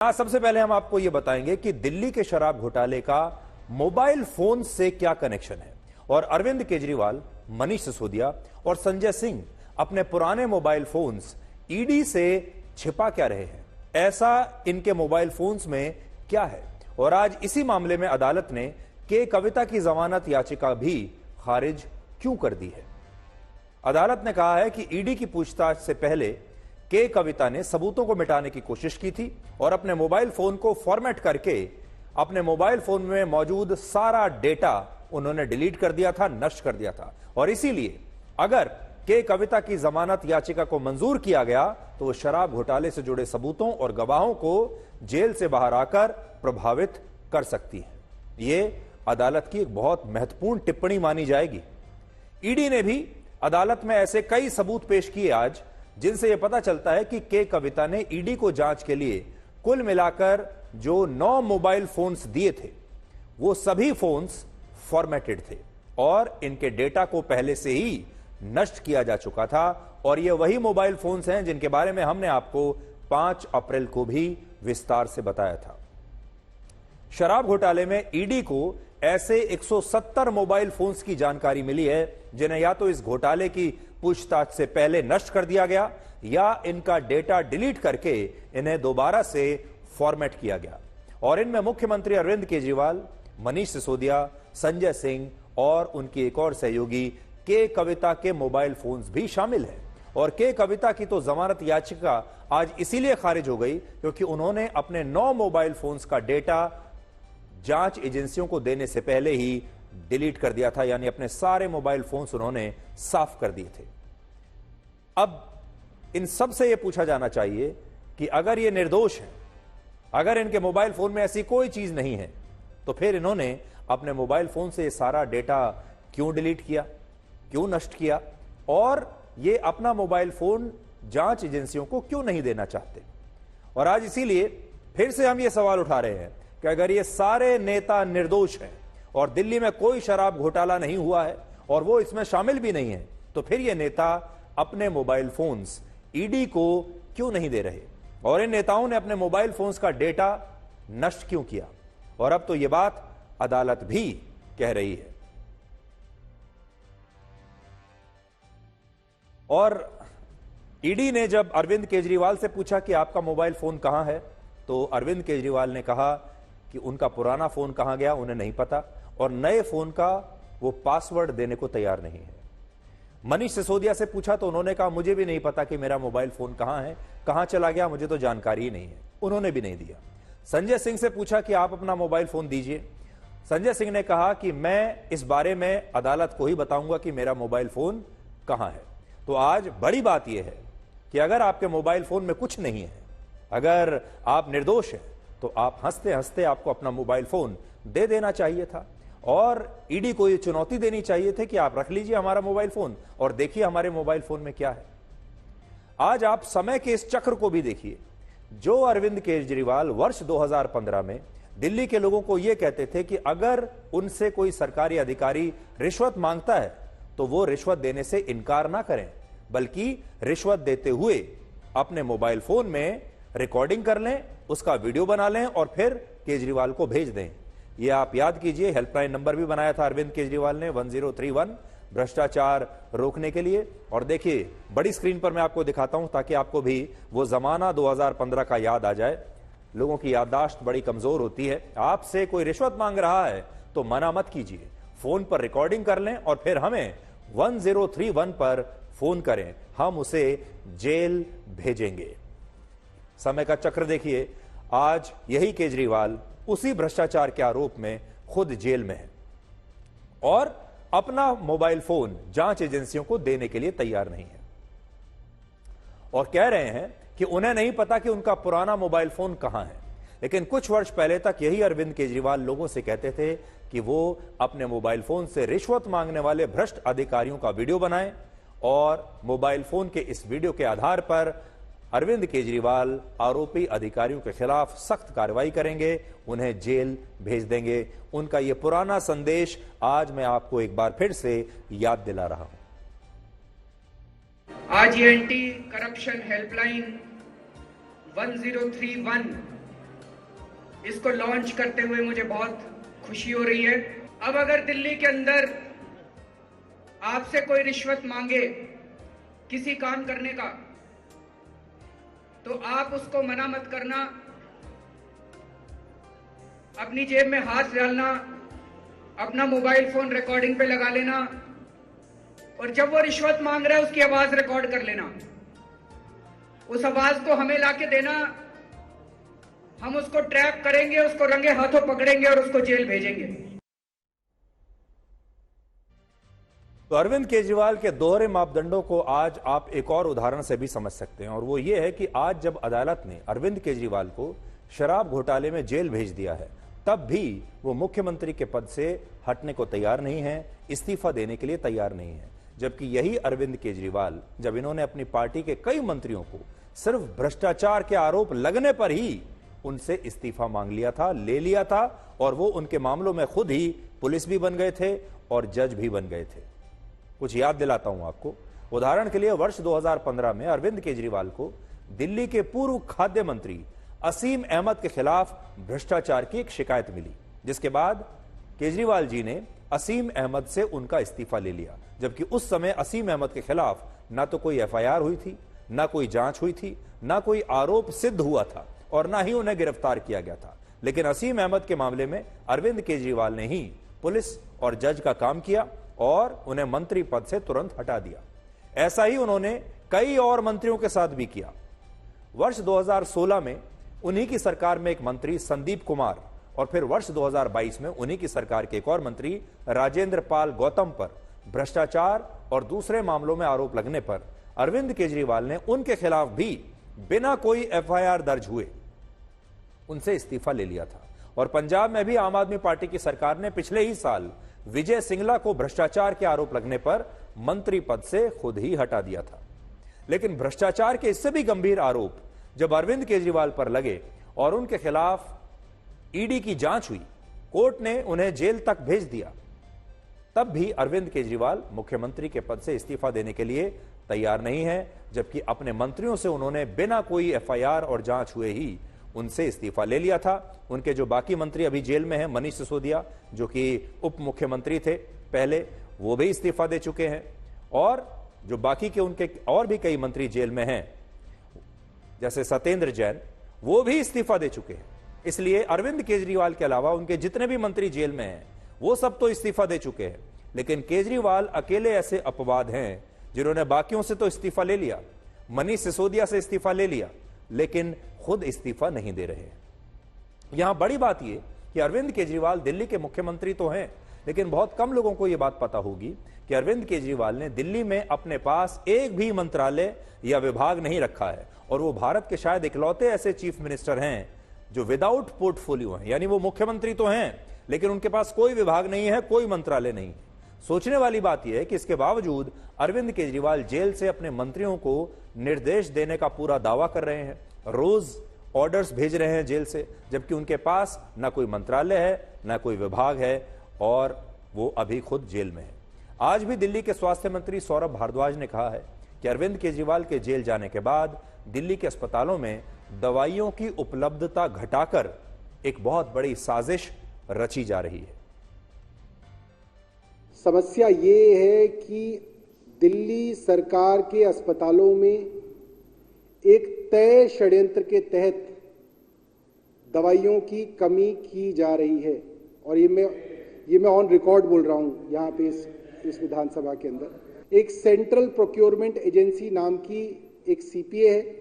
आज सबसे पहले हम आपको यह बताएंगे कि दिल्ली के शराब घोटाले का मोबाइल फोन से क्या कनेक्शन है और अरविंद केजरीवाल, मनीष सिसोदिया और संजय सिंह अपने पुराने मोबाइल फोन्स ईडी से छिपा क्या रहे हैं, ऐसा इनके मोबाइल फोन्स में क्या है। और आज इसी मामले में अदालत ने के कविता की जमानत याचिका भी खारिज क्यों कर दी है। अदालत ने कहा है कि ईडी की पूछताछ से पहले के कविता ने सबूतों को मिटाने की कोशिश की थी और अपने मोबाइल फोन को फॉर्मेट करके अपने मोबाइल फोन में मौजूद सारा डेटा उन्होंने डिलीट कर दिया था, नष्ट कर दिया था। और इसीलिए अगर के कविता की जमानत याचिका को मंजूर किया गया तो वो शराब घोटाले से जुड़े सबूतों और गवाहों को जेल से बाहर आकर प्रभावित कर सकती है। ये अदालत की एक बहुत महत्वपूर्ण टिप्पणी मानी जाएगी। ईडी ने भी अदालत में ऐसे कई सबूत पेश किए आज, जिनसे यह पता चलता है कि के कविता ने ईडी को जांच के लिए कुल मिलाकर जो 9 मोबाइल फोन्स दिए थे वो सभी फोन्स फॉर्मेटेड थे और इनके डेटा को पहले से ही नष्ट किया जा चुका था। और ये वही मोबाइल फोन्स हैं जिनके बारे में हमने आपको 5 अप्रैल को भी विस्तार से बताया था। शराब घोटाले में ईडी को ऐसे 170 मोबाइल फोन्स की जानकारी मिली है जिन्हें या तो इस घोटाले की पूछताछ से पहले नष्ट कर दिया गया या इनका डेटा डिलीट करके इन्हें दोबारा से फॉर्मेट किया गया। और इनमें मुख्यमंत्री अरविंद केजरीवाल, मनीष सिसोदिया, संजय सिंह और उनकी एक और सहयोगी के कविता के मोबाइल फोन्स भी शामिल हैं। और के कविता की तो जमानत याचिका आज इसीलिए खारिज हो गई क्योंकि उन्होंने अपने 9 मोबाइल फोन्स का डेटा जांच एजेंसियों को देने से पहले ही डिलीट कर दिया था, यानी अपने सारे मोबाइल फोन्स उन्होंने साफ कर दिए थे। अब इन सब से यह पूछा जाना चाहिए कि अगर ये निर्दोष है, अगर इनके मोबाइल फोन में ऐसी कोई चीज नहीं है, तो फिर इन्होंने अपने मोबाइल फोन से सारा डेटा क्यों डिलीट किया, क्यों नष्ट किया और ये अपना मोबाइल फोन जांच एजेंसियों को क्यों नहीं देना चाहते। और आज इसीलिए फिर से हम ये सवाल उठा रहे हैं कि अगर ये सारे नेता निर्दोष हैं और दिल्ली में कोई शराब घोटाला नहीं हुआ है और वो इसमें शामिल भी नहीं है, तो फिर ये नेता अपने मोबाइल फोन्स ईडी को क्यों नहीं दे रहे और इन नेताओं ने अपने मोबाइल फोन्स का डेटा नष्ट क्यों किया। और अब तो ये बात अदालत भी कह रही है। और ईडी ने जब अरविंद केजरीवाल से पूछा कि आपका मोबाइल फोन कहां है, तो अरविंद केजरीवाल ने कहा कि उनका पुराना फोन कहां गया उन्हें नहीं पता और नए फोन का वो पासवर्ड देने को तैयार नहीं है। मनीष सिसोदिया से पूछा तो उन्होंने कहा मुझे भी नहीं पता कि मेरा मोबाइल फोन कहां है, कहां चला गया, मुझे तो जानकारी ही नहीं है, उन्होंने भी नहीं दिया। संजय सिंह से पूछा कि आप अपना मोबाइल फोन दीजिए। संजय सिंह ने कहा कि मैं इस बारे में अदालत को ही बताऊंगा कि मेरा मोबाइल फोन कहां है। तो आज बड़ी बात यह है कि अगर आपके मोबाइल फोन में कुछ नहीं है, अगर आप निर्दोष हैं, तो आप हंसते हंसते आपको अपना मोबाइल फोन दे देना चाहिए था और ईडी को यह चुनौती देनी चाहिए थी कि आप रख लीजिए हमारा मोबाइल फोन और देखिए हमारे मोबाइल फोन में क्या है। आज आप समय के इस चक्र को भी देखिए। जो अरविंद केजरीवाल वर्ष 2015 में दिल्ली के लोगों को यह कहते थे कि अगर उनसे कोई सरकारी अधिकारी रिश्वत मांगता है तो वो रिश्वत देने से इनकार ना करें, बल्कि रिश्वत देते हुए अपने मोबाइल फोन में रिकॉर्डिंग कर लें, उसका वीडियो बना लें और फिर केजरीवाल को भेज दें। यह आप याद कीजिए, हेल्पलाइन नंबर भी बनाया था अरविंद केजरीवाल ने 1031 भ्रष्टाचार रोकने के लिए। और देखिए बड़ी स्क्रीन पर मैं आपको दिखाता हूं ताकि आपको भी वो जमाना 2015 का याद आ जाए। लोगों की याददाश्त बड़ी कमजोर होती है। आपसे कोई रिश्वत मांग रहा है तो मना मत कीजिए, फोन पर रिकॉर्डिंग कर लें और फिर हमें 1031 पर फोन करें, हम उसे जेल भेजेंगे। समय का चक्र देखिए, आज यही केजरीवाल उसी भ्रष्टाचार के आरोप में खुद जेल में है और अपना मोबाइल फोन जांच एजेंसियों को देने के लिए तैयार नहीं है और कह रहे हैं कि उन्हें नहीं पता कि उनका पुराना मोबाइल फोन कहां है। लेकिन कुछ वर्ष पहले तक यही अरविंद केजरीवाल लोगों से कहते थे कि वो अपने मोबाइल फोन से रिश्वत मांगने वाले भ्रष्ट अधिकारियों का वीडियो बनाएं और मोबाइल फोन के इस वीडियो के आधार पर अरविंद केजरीवाल आरोपी अधिकारियों के खिलाफ सख्त कार्रवाई करेंगे, उन्हें जेल भेज देंगे। उनका यह पुराना संदेश आज मैं आपको एक बार फिर से याद दिला रहा हूं। आज ये एंटी करप्शन हेल्पलाइन 1031 इसको लॉन्च करते हुए मुझे बहुत खुशी हो रही है। अब अगर दिल्ली के अंदर आपसे कोई रिश्वत मांगे किसी काम करने का, तो आप उसको मना मत करना, अपनी जेब में हाथ डालना, अपना मोबाइल फोन रिकॉर्डिंग पे लगा लेना और जब वो रिश्वत मांग रहा है उसकी आवाज रिकॉर्ड कर लेना। उस आवाज को हमें लाके देना, हम उसको ट्रैप करेंगे, उसको रंगे हाथों पकड़ेंगे और उसको जेल भेजेंगे। तो अरविंद केजरीवाल के दोहरे मापदंडों को आज आप एक और उदाहरण से भी समझ सकते हैं, और वो ये है कि आज जब अदालत ने अरविंद केजरीवाल को शराब घोटाले में जेल भेज दिया है, तब भी वो मुख्यमंत्री के पद से हटने को तैयार नहीं है, इस्तीफा देने के लिए तैयार नहीं है। जबकि यही अरविंद केजरीवाल, जब इन्होंने अपनी पार्टी के कई मंत्रियों को सिर्फ भ्रष्टाचार के आरोप लगने पर ही उनसे इस्तीफा मांग लिया था, ले लिया था, और वो उनके मामलों में खुद ही पुलिस भी बन गए थे और जज भी बन गए थे। कुछ याद दिलाता हूं आपको। उदाहरण के लिए वर्ष 2015 में अरविंद केजरीवाल को दिल्ली के पूर्व खाद्य मंत्री असीम अहमद के खिलाफ भ्रष्टाचार की एक शिकायत मिली, जिसके बाद केजरीवाल जी ने असीम अहमद से उनका इस्तीफा ले लिया। जबकि उस समय असीम अहमद के खिलाफ ना तो कोई एफआईआर हुई थी, ना कोई जांच हुई थी, ना कोई आरोप सिद्ध हुआ था और ना ही उन्हें गिरफ्तार किया गया था। लेकिन असीम अहमद के मामले में अरविंद केजरीवाल ने ही पुलिस और जज का काम किया और उन्हें मंत्री पद से तुरंत हटा दिया। ऐसा ही उन्होंने कई और मंत्रियों के साथ भी किया। वर्ष 2016 में उन्हीं की सरकार में एक मंत्री संदीप कुमार और फिर वर्ष 2022 में उन्हीं की सरकार के एक और मंत्री राजेंद्र पाल गौतम पर भ्रष्टाचार और दूसरे मामलों में आरोप लगने पर अरविंद केजरीवाल ने उनके खिलाफ भी बिना कोई एफआईआर दर्ज हुए उनसे इस्तीफा ले लिया था। और पंजाब में भी आम आदमी पार्टी की सरकार ने पिछले ही साल विजय सिंगला को भ्रष्टाचार के आरोप लगने पर मंत्री पद से खुद ही हटा दिया था। लेकिन भ्रष्टाचार के इससे भी गंभीर आरोप जब अरविंद केजरीवाल पर लगे और उनके खिलाफ ईडी की जांच हुई, कोर्ट ने उन्हें जेल तक भेज दिया, तब भी अरविंद केजरीवाल मुख्यमंत्री के पद से इस्तीफा देने के लिए तैयार नहीं है। जबकि अपने मंत्रियों से उन्होंने बिना कोई एफआईआर और जांच हुए ही उनसे इस्तीफा ले लिया था। उनके जो बाकी मंत्री अभी जेल में हैं, मनीष सिसोदिया जो कि उप मुख्यमंत्री थे पहले, वो भी इस्तीफा दे चुके हैं, और जो बाकी के उनके और भी कई मंत्री जेल में हैं जैसे सत्येंद्र जैन, वो भी इस्तीफा दे चुके हैं। इसलिए अरविंद केजरीवाल के अलावा उनके जितने भी मंत्री जेल में हैं वो सब तो इस्तीफा दे चुके हैं। लेकिन केजरीवाल अकेले ऐसे अपवाद हैं जिन्होंने बाकियों से तो इस्तीफा ले लिया, मनीष सिसोदिया से इस्तीफा ले लिया, लेकिन खुद इस्तीफा नहीं दे रहे हैं। यहां बड़ी बात यह कि अरविंद केजरीवाल दिल्ली के मुख्यमंत्री तो हैं, लेकिन बहुत कम लोगों को यह बात पता होगी कि अरविंद केजरीवाल ने दिल्ली में अपने पास एक भी मंत्रालय या विभाग नहीं रखा है, और वो भारत के शायद इकलौते ऐसे चीफ मिनिस्टर हैं जो विदाउट पोर्टफोलियो हैं। यानी वो मुख्यमंत्री तो हैं लेकिन उनके पास कोई विभाग नहीं है, कोई मंत्रालय नहीं है। सोचने वाली बात यह है कि इसके बावजूद अरविंद केजरीवाल जेल से अपने मंत्रियों को निर्देश देने का पूरा दावा कर रहे हैं, रोज ऑर्डर्स भेज रहे हैं जेल से, जबकि उनके पास ना कोई मंत्रालय है, ना कोई विभाग है, और वो अभी खुद जेल में है। आज भी दिल्ली के स्वास्थ्य मंत्री सौरभ भारद्वाज ने कहा है कि अरविंद केजरीवाल के जेल जाने के बाद दिल्ली के अस्पतालों में दवाइयों की उपलब्धता घटाकर एक बहुत बड़ी साजिश रची जा रही है। समस्या ये है कि दिल्ली सरकार के अस्पतालों में एक तय षड्यंत्र के तहत दवाइयों की कमी की जा रही है, और ये मैं ऑन रिकॉर्ड बोल रहा हूं यहां पे इस विधानसभा के अंदर। एक सेंट्रल प्रोक्योरमेंट एजेंसी नाम की एक सीपीए है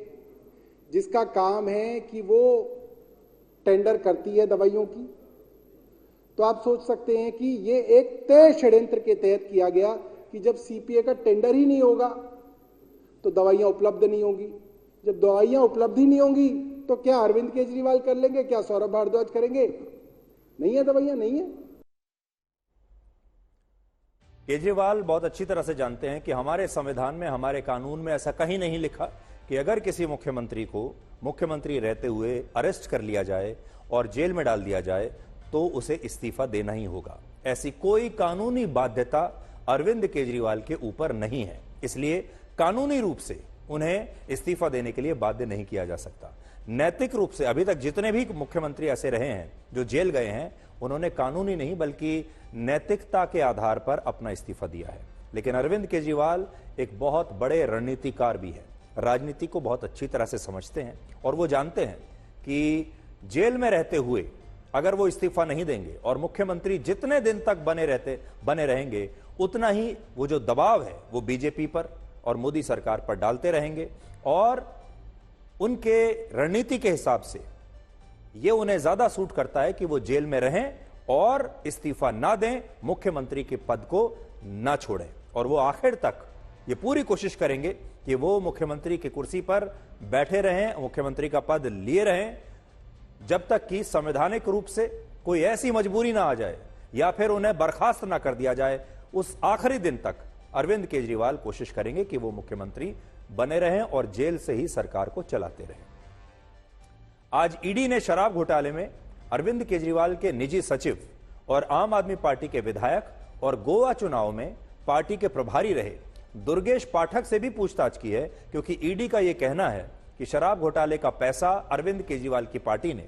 जिसका काम है कि वो टेंडर करती है दवाइयों की। तो आप सोच सकते हैं कि ये एक तय षड्यंत्र के तहत किया गया कि जब सीपीए का टेंडर ही नहीं होगा तो दवाइयां उपलब्ध नहीं होंगी। जब दवाइयां उपलब्ध ही नहीं होंगी तो क्या अरविंद केजरीवाल कर लेंगे, क्या सौरभ भारद्वाज करेंगे? नहीं है, दवाइयां नहीं है। केजरीवाल बहुत अच्छी तरह से जानते हैं कि हमारे संविधान में, हमारे कानून में ऐसा कहीं नहीं लिखा कि अगर किसी मुख्यमंत्री को मुख्यमंत्री रहते हुए अरेस्ट कर लिया जाए और जेल में डाल दिया जाए तो उसे इस्तीफा देना ही होगा। ऐसी कोई कानूनी बाध्यता अरविंद केजरीवाल के ऊपर नहीं है, इसलिए कानूनी रूप से उन्हें इस्तीफा देने के लिए बाध्य नहीं किया जा सकता। नैतिक रूप से अभी तक जितने भी मुख्यमंत्री ऐसे रहे हैं जो जेल गए हैं, उन्होंने कानूनी नहीं बल्कि नैतिकता के आधार पर अपना इस्तीफा दिया है। लेकिन अरविंद केजरीवाल एक बहुत बड़े रणनीतिकार भी है, राजनीति को बहुत अच्छी तरह से समझते हैं और वो जानते हैं कि जेल में रहते हुए अगर वो इस्तीफा नहीं देंगे और मुख्यमंत्री जितने दिन तक बने रहेंगे, उतना ही वो जो दबाव है वो बीजेपी पर और मोदी सरकार पर डालते रहेंगे और उनके रणनीति के हिसाब से ये उन्हें ज्यादा सूट करता है कि वो जेल में रहें और इस्तीफा ना दें, मुख्यमंत्री के पद को ना छोड़ें और वो आखिर तक ये पूरी कोशिश करेंगे कि वो मुख्यमंत्री की कुर्सी पर बैठे रहें, मुख्यमंत्री का पद लिए रहें, जब तक कि संवैधानिक रूप से कोई ऐसी मजबूरी ना आ जाए या फिर उन्हें बर्खास्त ना कर दिया जाए। उस आखिरी दिन तक अरविंद केजरीवाल कोशिश करेंगे कि वो मुख्यमंत्री बने रहें और जेल से ही सरकार को चलाते रहें। आज ईडी ने शराब घोटाले में अरविंद केजरीवाल के निजी सचिव और आम आदमी पार्टी के विधायक और गोवा चुनाव में पार्टी के प्रभारी रहे दुर्गेश पाठक से भी पूछताछ की है, क्योंकि ईडी का यह कहना है कि शराब घोटाले का पैसा अरविंद केजरीवाल की पार्टी ने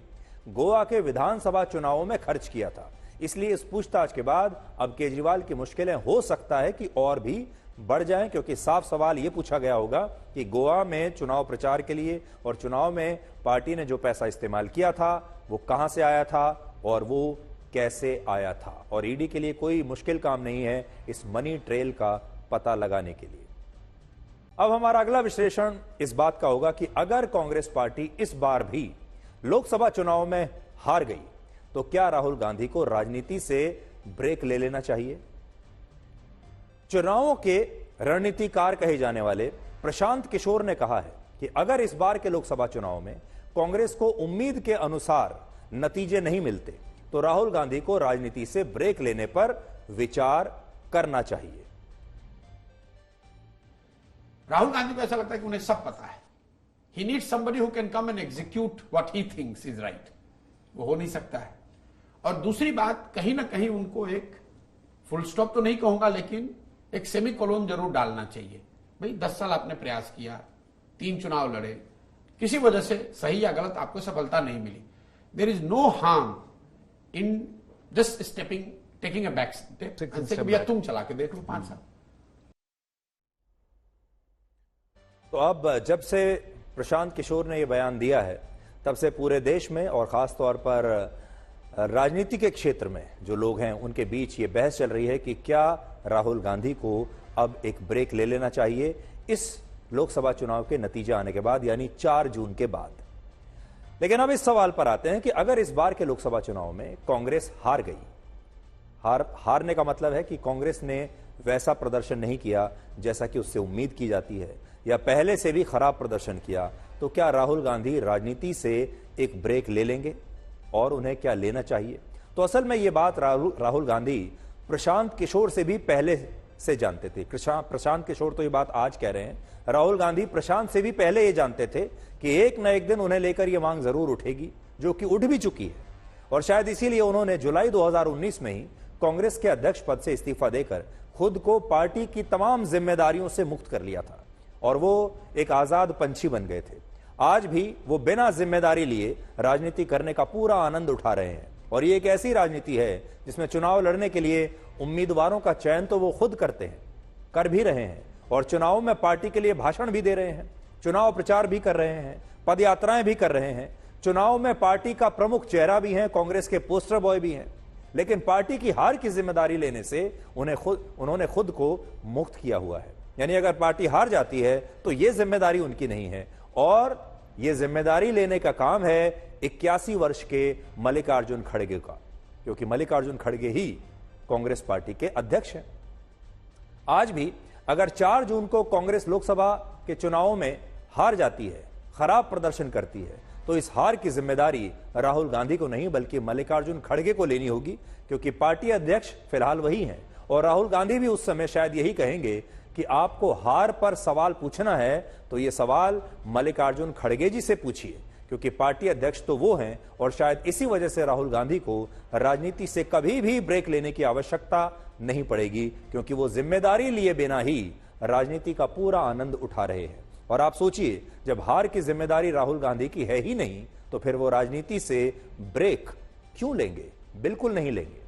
गोवा के विधानसभा चुनावों में खर्च किया था। इसलिए इस पूछताछ के बाद अब केजरीवाल की मुश्किलें हो सकता है कि और भी बढ़ जाएं, क्योंकि साफ सवाल यह पूछा गया होगा कि गोवा में चुनाव प्रचार के लिए और चुनाव में पार्टी ने जो पैसा इस्तेमाल किया था वो कहां से आया था और वो कैसे आया था। और ईडी के लिए कोई मुश्किल काम नहीं है इस मनी ट्रेल का पता लगाने के लिए। अब हमारा अगला विश्लेषण इस बात का होगा कि अगर कांग्रेस पार्टी इस बार भी लोकसभा चुनाव में हार गई तो क्या राहुल गांधी को राजनीति से ब्रेक ले लेना चाहिए। चुनावों के रणनीतिकार कहे जाने वाले प्रशांत किशोर ने कहा है कि अगर इस बार के लोकसभा चुनाव में कांग्रेस को उम्मीद के अनुसार नतीजे नहीं मिलते तो राहुल गांधी को राजनीति से ब्रेक लेने पर विचार करना चाहिए। राहुल गांधी को ऐसा लगता है कि उन्हें सब पता है। He needs somebody who can come and execute what he thinks is right. वो हो नहीं सकता है। और दूसरी बात, कहीं ना कहीं उनको एक फुल स्टॉप तो नहीं कहूंगा, लेकिन एक सेमी कोलोन जरूर डालना चाहिए। भाई 10 साल आपने प्रयास किया, 3 चुनाव लड़े, किसी वजह से सही या गलत आपको सफलता नहीं मिली। There is no harm in just taking a back step. भैया तुम चला के देख लो 5 साल। तो अब जब से प्रशांत किशोर ने यह बयान दिया है तब से पूरे देश में और खास तौर पर राजनीति के क्षेत्र में जो लोग हैं उनके बीच ये बहस चल रही है कि क्या राहुल गांधी को अब एक ब्रेक ले लेना चाहिए इस लोकसभा चुनाव के नतीजे आने के बाद, यानी 4 जून के बाद। लेकिन अब इस सवाल पर आते हैं कि अगर इस बार के लोकसभा चुनाव में कांग्रेस हार गई, हारने का मतलब है कि कांग्रेस ने वैसा प्रदर्शन नहीं किया जैसा कि उससे उम्मीद की जाती है या पहले से भी खराब प्रदर्शन किया, तो क्या राहुल गांधी राजनीति से एक ब्रेक ले लेंगे और उन्हें क्या लेना चाहिए। तो असल में यह बात राहुल गांधी प्रशांत किशोर से भी पहले से जानते थे। प्रशांत किशोर तो ये बात आज कह रहे हैं, राहुल गांधी प्रशांत से भी पहले ये जानते थे कि एक न एक दिन उन्हें लेकर यह मांग जरूर उठेगी, जो कि उठ भी चुकी है। और शायद इसीलिए उन्होंने जुलाई 2019 में ही कांग्रेस के अध्यक्ष पद से इस्तीफा देकर खुद को पार्टी की तमाम जिम्मेदारियों से मुक्त कर लिया था और वो एक आजाद पंछी बन गए थे। आज भी वो बिना जिम्मेदारी लिए राजनीति करने का पूरा आनंद उठा रहे हैं। और ये एक ऐसी राजनीति है जिसमें चुनाव लड़ने के लिए उम्मीदवारों का चयन तो वो खुद करते हैं, कर भी रहे हैं, और चुनाव में पार्टी के लिए भाषण भी दे रहे हैं, चुनाव प्रचार भी कर रहे हैं, पदयात्राएं भी कर रहे हैं, चुनाव में पार्टी का प्रमुख चेहरा भी है, कांग्रेस के पोस्टर बॉय भी हैं। लेकिन पार्टी की हार की जिम्मेदारी लेने से उन्होंने खुद को मुक्त किया हुआ है। यानी अगर पार्टी हार जाती है तो यह जिम्मेदारी उनकी नहीं है, और यह जिम्मेदारी लेने का काम है 81 वर्ष के मल्लिकार्जुन खड़गे का, क्योंकि मल्लिकार्जुन खड़गे ही कांग्रेस पार्टी के अध्यक्ष हैं। आज भी अगर 4 जून को कांग्रेस लोकसभा के चुनावों में हार जाती है, खराब प्रदर्शन करती है, तो इस हार की जिम्मेदारी राहुल गांधी को नहीं बल्कि मल्लिकार्जुन खड़गे को लेनी होगी, क्योंकि पार्टी अध्यक्ष फिलहाल वही हैं। और राहुल गांधी भी उस समय शायद यही कहेंगे कि आपको हार पर सवाल पूछना है तो यह सवाल मल्लिकार्जुन खड़गे जी से पूछिए, क्योंकि पार्टी अध्यक्ष तो वो हैं। और शायद इसी वजह से राहुल गांधी को राजनीति से कभी भी ब्रेक लेने की आवश्यकता नहीं पड़ेगी, क्योंकि वो जिम्मेदारी लिए बिना ही राजनीति का पूरा आनंद उठा रहे हैं। और आप सोचिए, जब हार की जिम्मेदारी राहुल गांधी की है ही नहीं, तो फिर वो राजनीति से ब्रेक क्यों लेंगे? बिल्कुल नहीं लेंगे।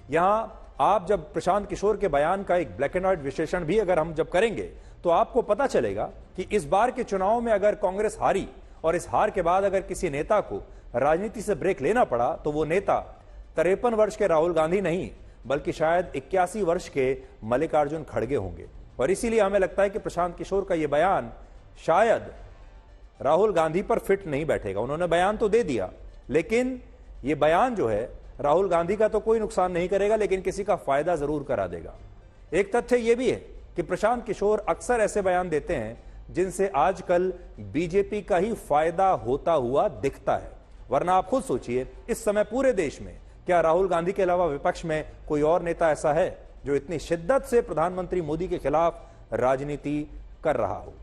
यहां आप जब प्रशांत किशोर के बयान का एक ब्लैक एंड व्हाइट विश्लेषण भी अगर हम जब करेंगे, तो आपको पता चलेगा कि इस बार के चुनाव में अगर कांग्रेस हारी और इस हार के बाद अगर किसी नेता को राजनीति से ब्रेक लेना पड़ा, तो वो नेता 53 वर्ष के राहुल गांधी नहीं, बल्कि शायद 81 वर्ष के मल्लिकार्जुन खड़गे होंगे। और इसीलिए हमें लगता है कि प्रशांत किशोर का यह बयान शायद राहुल गांधी पर फिट नहीं बैठेगा। उन्होंने बयान तो दे दिया, लेकिन यह बयान जो है राहुल गांधी का तो कोई नुकसान नहीं करेगा, लेकिन किसी का फायदा जरूर करा देगा। एक तथ्य यह भी है कि प्रशांत किशोर अक्सर ऐसे बयान देते हैं जिनसे आजकल बीजेपी का ही फायदा होता हुआ दिखता है। वरना आप खुद सोचिए, इस समय पूरे देश में क्या राहुल गांधी के अलावा विपक्ष में कोई और नेता ऐसा है जो इतनी शिद्दत से प्रधानमंत्री मोदी के खिलाफ राजनीति कर रहा हो?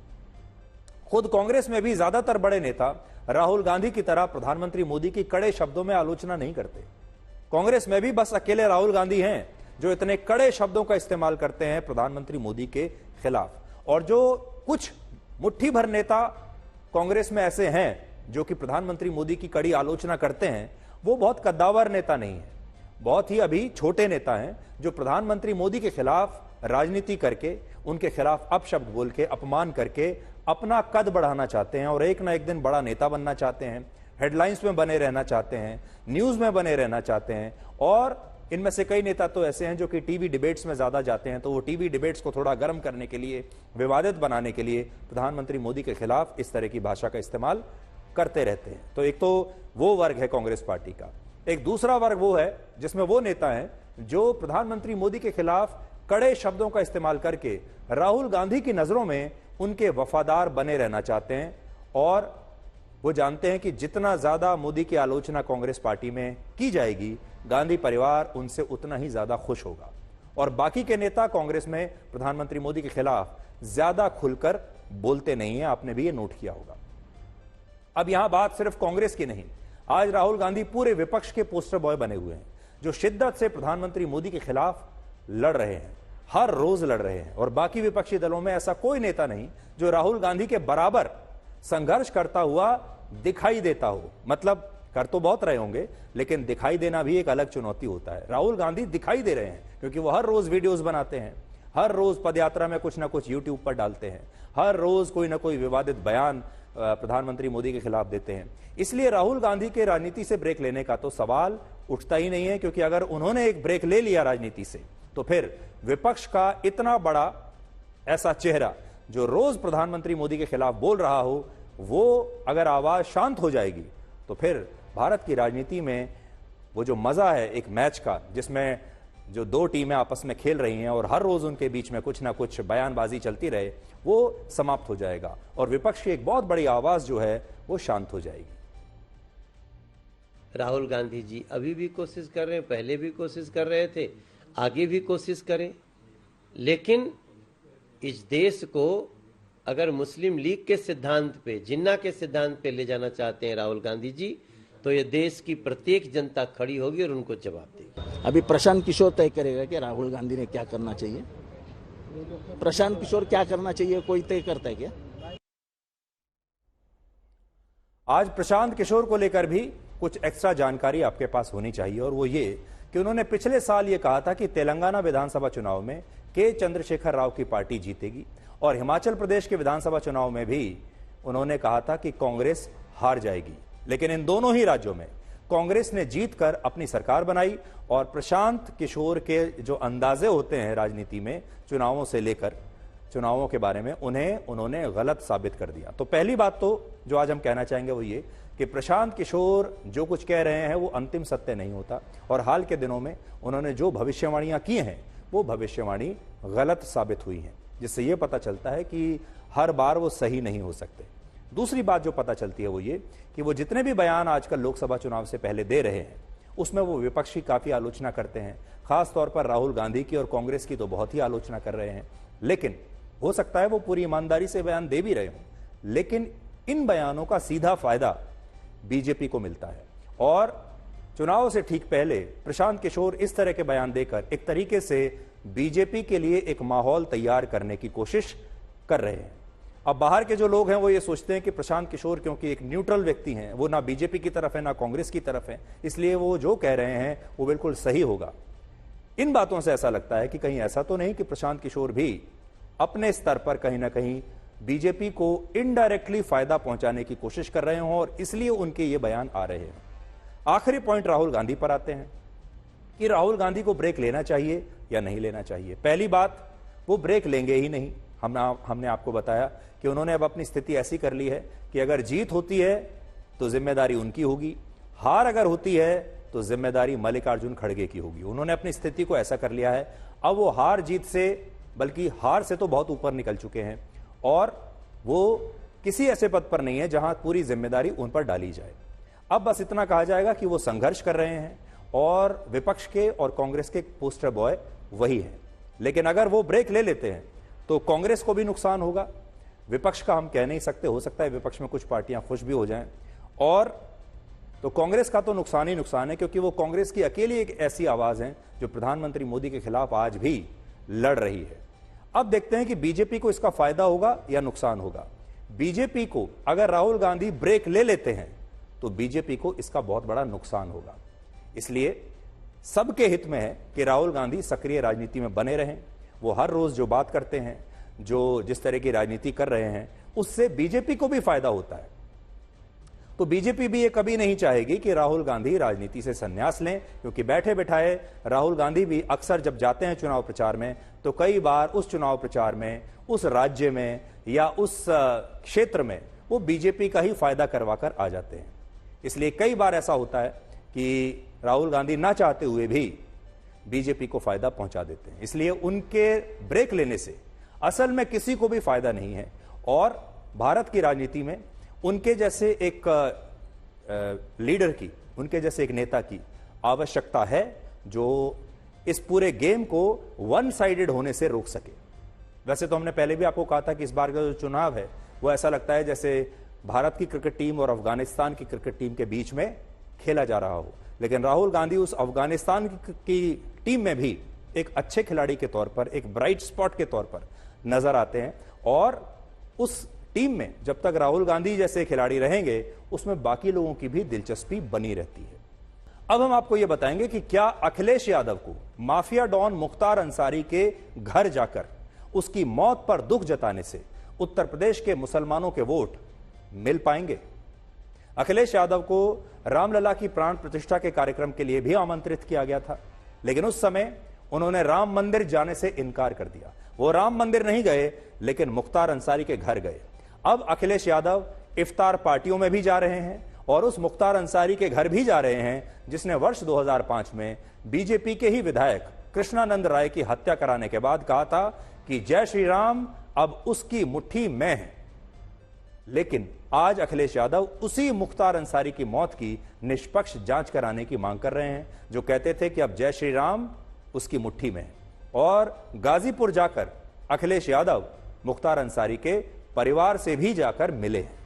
खुद कांग्रेस में भी ज्यादातर बड़े नेता राहुल गांधी की तरह प्रधानमंत्री मोदी की कड़े शब्दों में आलोचना नहीं करते। कांग्रेस में भी बस अकेले राहुल गांधी हैं जो इतने कड़े शब्दों का इस्तेमाल करते हैं प्रधानमंत्री मोदी के खिलाफ। और जो कुछ मुट्ठी भर नेता कांग्रेस में ऐसे हैं जो कि प्रधानमंत्री मोदी की कड़ी आलोचना करते हैं, वो बहुत कद्दावर नेता नहीं है, बहुत ही अभी छोटे नेता हैं जो प्रधानमंत्री मोदी के खिलाफ राजनीति करके, उनके खिलाफ अपशब्द बोल के, अपमान करके अपना कद बढ़ाना चाहते हैं और एक ना एक दिन बड़ा नेता बनना चाहते हैं, हेडलाइंस में बने रहना चाहते हैं, न्यूज में बने रहना चाहते हैं। और इनमें से कई नेता तो ऐसे हैं जो कि टीवी डिबेट्स में ज्यादा जाते हैं, तो वो टीवी डिबेट्स को थोड़ा गर्म करने के लिए, विवादित बनाने के लिए प्रधानमंत्री मोदी के खिलाफ इस तरह की भाषा का इस्तेमाल करते रहते हैं। तो एक तो वो वर्ग है कांग्रेस पार्टी का। एक दूसरा वर्ग वो है जिसमें वो नेता हैं जो प्रधानमंत्री मोदी के खिलाफ कड़े शब्दों का इस्तेमाल करके राहुल गांधी की नजरों में उनके वफादार बने रहना चाहते हैं, और वो जानते हैं कि जितना ज्यादा मोदी की आलोचना कांग्रेस पार्टी में की जाएगी, गांधी परिवार उनसे उतना ही ज्यादा खुश होगा। और बाकी के नेता कांग्रेस में प्रधानमंत्री मोदी के खिलाफ ज्यादा खुलकर बोलते नहीं है, आपने भी ये नोट किया होगा। अब यहां बात सिर्फ कांग्रेस की नहीं, आज राहुल गांधी पूरे विपक्ष के पोस्टर बॉय बने हुए हैं जो शिद्दत से प्रधानमंत्री मोदी के खिलाफ लड़ रहे हैं, हर रोज लड़ रहे हैं। और बाकी विपक्षी दलों में ऐसा कोई नेता नहीं जो राहुल गांधी के बराबर संघर्ष करता हुआ दिखाई देता हो। मतलब कर तो बहुत रहे होंगे, लेकिन दिखाई देना भी एक अलग चुनौती होता है। राहुल गांधी दिखाई दे रहे हैं क्योंकि वो हर रोज वीडियोस बनाते हैं, हर रोज पदयात्रा में कुछ ना कुछ यूट्यूब पर डालते हैं, हर रोज कोई ना कोई विवादित बयान प्रधानमंत्री मोदी के खिलाफ देते हैं। इसलिए राहुल गांधी के राजनीति से ब्रेक लेने का तो सवाल उठता ही नहीं है, क्योंकि अगर उन्होंने एक ब्रेक ले लिया राजनीति से, तो फिर विपक्ष का इतना बड़ा ऐसा चेहरा जो रोज प्रधानमंत्री मोदी के खिलाफ बोल रहा हो, वो अगर आवाज शांत हो जाएगी, तो फिर भारत की राजनीति में वो जो मजा है एक मैच का, जिसमें जो दो टीमें आपस में खेल रही हैं और हर रोज उनके बीच में कुछ ना कुछ बयानबाजी चलती रहे, वो समाप्त हो जाएगा और विपक्ष की एक बहुत बड़ी आवाज जो है वो शांत हो जाएगी। राहुल गांधी जी अभी भी कोशिश कर रहे हैं, पहले भी कोशिश कर रहे थे, आगे भी कोशिश करें, लेकिन इस देश को अगर मुस्लिम लीग के सिद्धांत पे, जिन्ना के सिद्धांत पे ले जाना चाहते हैं राहुल गांधी जी, तो ये देश की प्रत्येक जनता खड़ी होगी और उनको जवाब देगी। अभी प्रशांत किशोर तय करेगा कि राहुल गांधी ने क्या करना चाहिए। प्रशांत किशोर क्या करना चाहिए कोई तय करता है क्या? आज प्रशांत किशोर को लेकर भी कुछ एक्स्ट्रा जानकारी आपके पास होनी चाहिए, और वो ये कि उन्होंने पिछले साल ये कहा था कि तेलंगाना विधानसभा चुनाव में के चंद्रशेखर राव की पार्टी जीतेगी, और हिमाचल प्रदेश के विधानसभा चुनाव में भी उन्होंने कहा था कि कांग्रेस हार जाएगी। लेकिन इन दोनों ही राज्यों में कांग्रेस ने जीतकर अपनी सरकार बनाई, और प्रशांत किशोर के जो अंदाजे होते हैं राजनीति में चुनावों से लेकर चुनावों के बारे में, उन्हें उन्होंने गलत साबित कर दिया। तो पहली बात तो जो आज हम कहना चाहेंगे वो ये कि प्रशांत किशोर जो कुछ कह रहे हैं वो अंतिम सत्य नहीं होता, और हाल के दिनों में उन्होंने जो भविष्यवाणियां की हैं वो भविष्यवाणी गलत साबित हुई हैं, जिससे ये पता चलता है कि हर बार वो सही नहीं हो सकते। दूसरी बात जो पता चलती है वो ये कि वो जितने भी बयान आजकल लोकसभा चुनाव से पहले दे रहे हैं उसमें वो विपक्ष की काफी आलोचना करते हैं, खास तौर पर राहुल गांधी की और कांग्रेस की तो बहुत ही आलोचना कर रहे हैं। लेकिन हो सकता है वो पूरी ईमानदारी से बयान दे भी रहे हों, लेकिन इन बयानों का सीधा फायदा बीजेपी को मिलता है। और चुनाव से ठीक पहले प्रशांत किशोर इस तरह के बयान देकर एक तरीके से बीजेपी के लिए एक माहौल तैयार करने की कोशिश कर रहे हैं। अब बाहर के जो लोग हैं वो ये सोचते हैं कि प्रशांत किशोर क्योंकि एक न्यूट्रल व्यक्ति हैं, वो ना बीजेपी की तरफ है ना कांग्रेस की तरफ है, इसलिए वो जो कह रहे हैं वो बिल्कुल सही होगा। इन बातों से ऐसा लगता है कि कहीं ऐसा तो नहीं कि प्रशांत किशोर भी अपने स्तर पर कहीं ना कहीं बीजेपी को इनडायरेक्टली फायदा पहुंचाने की कोशिश कर रहे हों और इसलिए उनके ये बयान आ रहे हैं। आखिरी पॉइंट राहुल गांधी पर आते हैं कि राहुल गांधी को ब्रेक लेना चाहिए या नहीं लेना चाहिए। पहली बात, वो ब्रेक लेंगे ही नहीं। हमने आपको बताया कि उन्होंने अब अपनी स्थिति ऐसी कर ली है कि अगर जीत होती है तो जिम्मेदारी उनकी होगी, हार अगर होती है तो जिम्मेदारी मल्लिकार्जुन खड़गे की होगी। उन्होंने अपनी स्थिति को ऐसा कर लिया है। अब वो हार जीत से, बल्कि हार से तो बहुत ऊपर निकल चुके हैं और वो किसी ऐसे पद पर नहीं है जहां पूरी जिम्मेदारी उन पर डाली जाए। अब बस इतना कहा जाएगा कि वो संघर्ष कर रहे हैं और विपक्ष के और कांग्रेस के पोस्टर बॉय वही है। लेकिन अगर वो ब्रेक ले लेते हैं तो कांग्रेस को भी नुकसान होगा, विपक्ष का हम कह नहीं सकते, हो सकता है विपक्ष में कुछ पार्टियां खुश भी हो जाएं, और तो कांग्रेस का तो नुकसान ही नुकसान है, क्योंकि वो कांग्रेस की अकेली एक ऐसी आवाज है जो प्रधानमंत्री मोदी के खिलाफ आज भी लड़ रही है। अब देखते हैं कि बीजेपी को इसका फायदा होगा या नुकसान होगा। बीजेपी को अगर राहुल गांधी ब्रेक ले लेते हैं तो बीजेपी को इसका बहुत बड़ा नुकसान होगा। इसलिए सबके हित में है कि राहुल गांधी सक्रिय राजनीति में बने रहें। वो हर रोज जो बात करते हैं, जो जिस तरह की राजनीति कर रहे हैं, उससे बीजेपी को भी फायदा होता है। तो बीजेपी भी ये कभी नहीं चाहेगी कि राहुल गांधी राजनीति से संन्यास लें, क्योंकि बैठे बैठाए राहुल गांधी भी अक्सर जब जाते हैं चुनाव प्रचार में तो कई बार उस चुनाव प्रचार में, उस राज्य में या उस क्षेत्र में वो बीजेपी का ही फायदा करवा कर आ जाते हैं। इसलिए कई बार ऐसा होता है कि राहुल गांधी ना चाहते हुए भी बीजेपी को फायदा पहुंचा देते हैं। इसलिए उनके ब्रेक लेने से असल में किसी को भी फायदा नहीं है और भारत की राजनीति में उनके जैसे एक लीडर की, उनके जैसे एक नेता की आवश्यकता है जो इस पूरे गेम को वन साइडेड होने से रोक सके। वैसे तो हमने पहले भी आपको कहा था कि इस बार का जो चुनाव है वो ऐसा लगता है जैसे भारत की क्रिकेट टीम और अफगानिस्तान की क्रिकेट टीम के बीच में खेला जा रहा हो, लेकिन राहुल गांधी उस अफगानिस्तान की टीम में भी एक अच्छे खिलाड़ी के तौर पर, एक ब्राइट स्पॉट के तौर पर नजर आते हैं और उस टीम में जब तक राहुल गांधी जैसे खिलाड़ी रहेंगे उसमें बाकी लोगों की भी दिलचस्पी बनी रहती है। अब हम आपको यह बताएंगे कि क्या अखिलेश यादव को माफिया डॉन मुख्तार अंसारी के घर जाकर उसकी मौत पर दुख जताने से उत्तर प्रदेश के मुसलमानों के वोट मिल पाएंगे। अखिलेश यादव को रामलला की प्राण प्रतिष्ठा के कार्यक्रम के लिए भी आमंत्रित किया गया था, लेकिन उस समय उन्होंने राम मंदिर जाने से इनकार कर दिया। वो राम मंदिर नहीं गए लेकिन मुख्तार अंसारी के घर गए। अब अखिलेश यादव इफ्तार पार्टियों में भी जा रहे हैं और उस मुख्तार अंसारी के घर भी जा रहे हैं जिसने वर्ष 2005 में बीजेपी के ही विधायक कृष्णानंद राय की हत्या कराने के बाद कहा था कि जय श्री राम अब उसकी मुट्ठी में है। लेकिन आज अखिलेश यादव उसी मुख्तार अंसारी की मौत की निष्पक्ष जांच कराने की मांग कर रहे हैं, जो कहते थे कि अब जय श्री राम उसकी मुट्ठी में है। और गाजीपुर जाकर अखिलेश यादव मुख्तार अंसारी के परिवार से भी जाकर मिले हैं।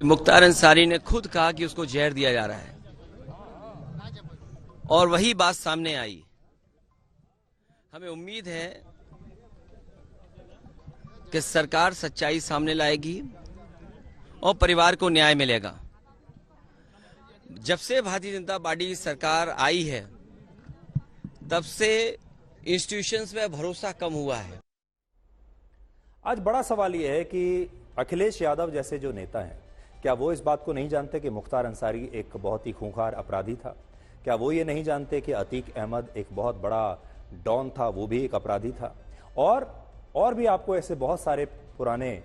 मुख्तार अंसारी ने खुद कहा कि उसको जहर दिया जा रहा है और वही बात सामने आई। हमें उम्मीद है कि सरकार सच्चाई सामने लाएगी और परिवार को न्याय मिलेगा। जब से भारतीय जनता पार्टी सरकार आई है तब से इंस्टीट्यूशंस में भरोसा कम हुआ है। आज बड़ा सवाल यह है कि अखिलेश यादव जैसे जो नेता हैं, क्या वो इस बात को नहीं जानते कि मुख्तार अंसारी एक बहुत ही खूंखार अपराधी था? क्या वो ये नहीं जानते कि अतीक अहमद एक बहुत बड़ा डॉन था, वो भी एक अपराधी था? और भी आपको ऐसे बहुत सारे पुराने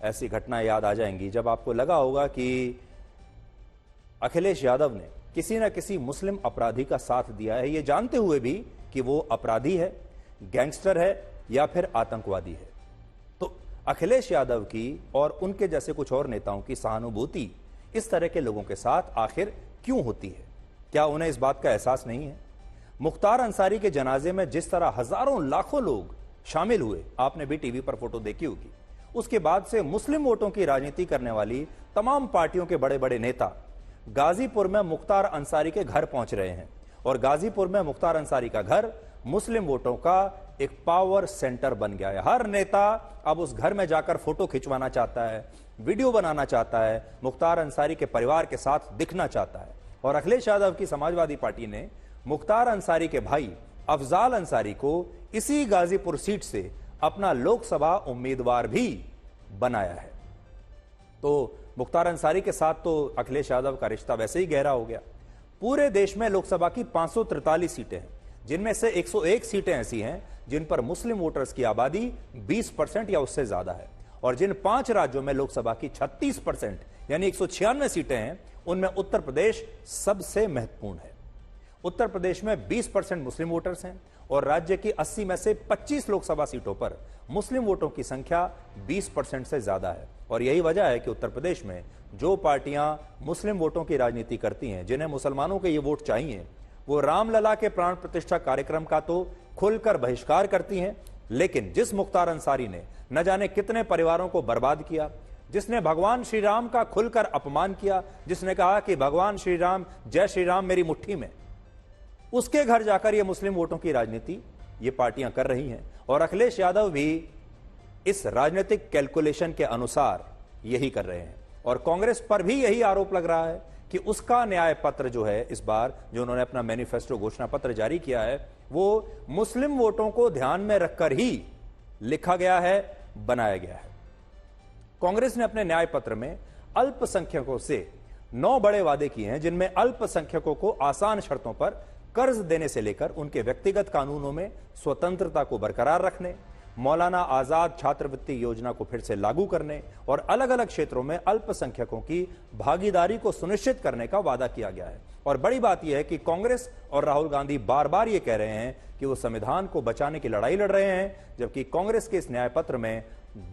ऐसी घटनाएं याद आ जाएंगी जब आपको लगा होगा कि अखिलेश यादव ने किसी न किसी मुस्लिम अपराधी का साथ दिया है, ये जानते हुए भी कि वो अपराधी है, गैंगस्टर है या फिर आतंकवादी है। तो अखिलेश यादव की और उनके जैसे कुछ और नेताओं की सहानुभूति इस तरह के लोगों के साथ आखिर क्यों होती है? क्या उन्हें इस बात का एहसास नहीं है? मुख्तार अंसारी के जनाजे में जिस तरह हजारों लाखों लोग शामिल हुए, आपने भी टीवी पर फोटो देखी होगी, उसके बाद से मुस्लिम वोटों की राजनीति करने वाली तमाम पार्टियों के बड़े बड़े नेता गाजीपुर में मुख्तार अंसारी के घर पहुंच रहे हैं और गाजीपुर में मुख्तार अंसारी का घर मुस्लिम वोटों का एक पावर सेंटर बन गया है। हर नेता अब उस घर में जाकर फोटो खिंचवाना चाहता है, वीडियो बनाना चाहता है, मुख्तार अंसारी के परिवार के साथ दिखना चाहता है। और अखिलेश यादव की समाजवादी पार्टी ने मुख्तार अंसारी के भाई अफजाल अंसारी को इसी गाजीपुर सीट से अपना लोकसभा उम्मीदवार भी बनाया है। तो मुख्तार अंसारी के साथ तो अखिलेश यादव का रिश्ता वैसे ही गहरा हो गया। पूरे देश में लोकसभा की 543 सीटें हैं, जिनमें से 101 सीटें ऐसी हैं जिन पर मुस्लिम वोटर्स की आबादी 20% या उससे ज्यादा है। और जिन 5 राज्यों में लोकसभा की 36% यानी 196 सीटें हैं, उनमें उत्तर प्रदेश सबसे महत्वपूर्ण है। उत्तर प्रदेश में 20% मुस्लिम वोटर्स हैं और राज्य की 80 में से 25 लोकसभा सीटों पर मुस्लिम वोटों की संख्या 20% से ज्यादा है। और यही वजह है कि उत्तर प्रदेश में जो पार्टियां मुस्लिम वोटों की राजनीति करती हैं, जिन्हें मुसलमानों के ये वोट चाहिए, वो रामलला के प्राण प्रतिष्ठा कार्यक्रम का तो खुलकर बहिष्कार करती हैं, लेकिन जिस मुख्तार अंसारी ने न जाने कितने परिवारों को बर्बाद किया, जिसने भगवान श्री राम का खुलकर अपमान किया, जिसने कहा कि भगवान श्री राम, जय श्री राम मेरी मुट्ठी में, उसके घर जाकर ये मुस्लिम वोटों की राजनीति ये पार्टियां कर रही हैं। और अखिलेश यादव भी इस राजनीतिक कैलकुलेशन के अनुसार यही कर रहे हैं। और कांग्रेस पर भी यही आरोप लग रहा है कि उसका न्याय पत्र जो है, इस बार जो उन्होंने अपना मैनिफेस्टो घोषणा पत्र जारी किया है, वो मुस्लिम वोटों को ध्यान में रखकर ही लिखा गया है, बनाया गया है। कांग्रेस ने अपने न्याय पत्र में अल्पसंख्यकों से 9 बड़े वादे किए हैं, जिनमें अल्पसंख्यकों को आसान शर्तों पर कर्ज देने से लेकर उनके व्यक्तिगत कानूनों में स्वतंत्रता को बरकरार रखने, मौलाना आजाद छात्रवृत्ति योजना को फिर से लागू करने और अलग अलग क्षेत्रों में अल्पसंख्यकों की भागीदारी को सुनिश्चित करने का वादा किया गया है। और बड़ी बात यह है कि कांग्रेस और राहुल गांधी बार बार यह कह रहे हैं कि वो संविधान को बचाने की लड़ाई लड़ रहे हैं, जबकि कांग्रेस के इस न्याय पत्र में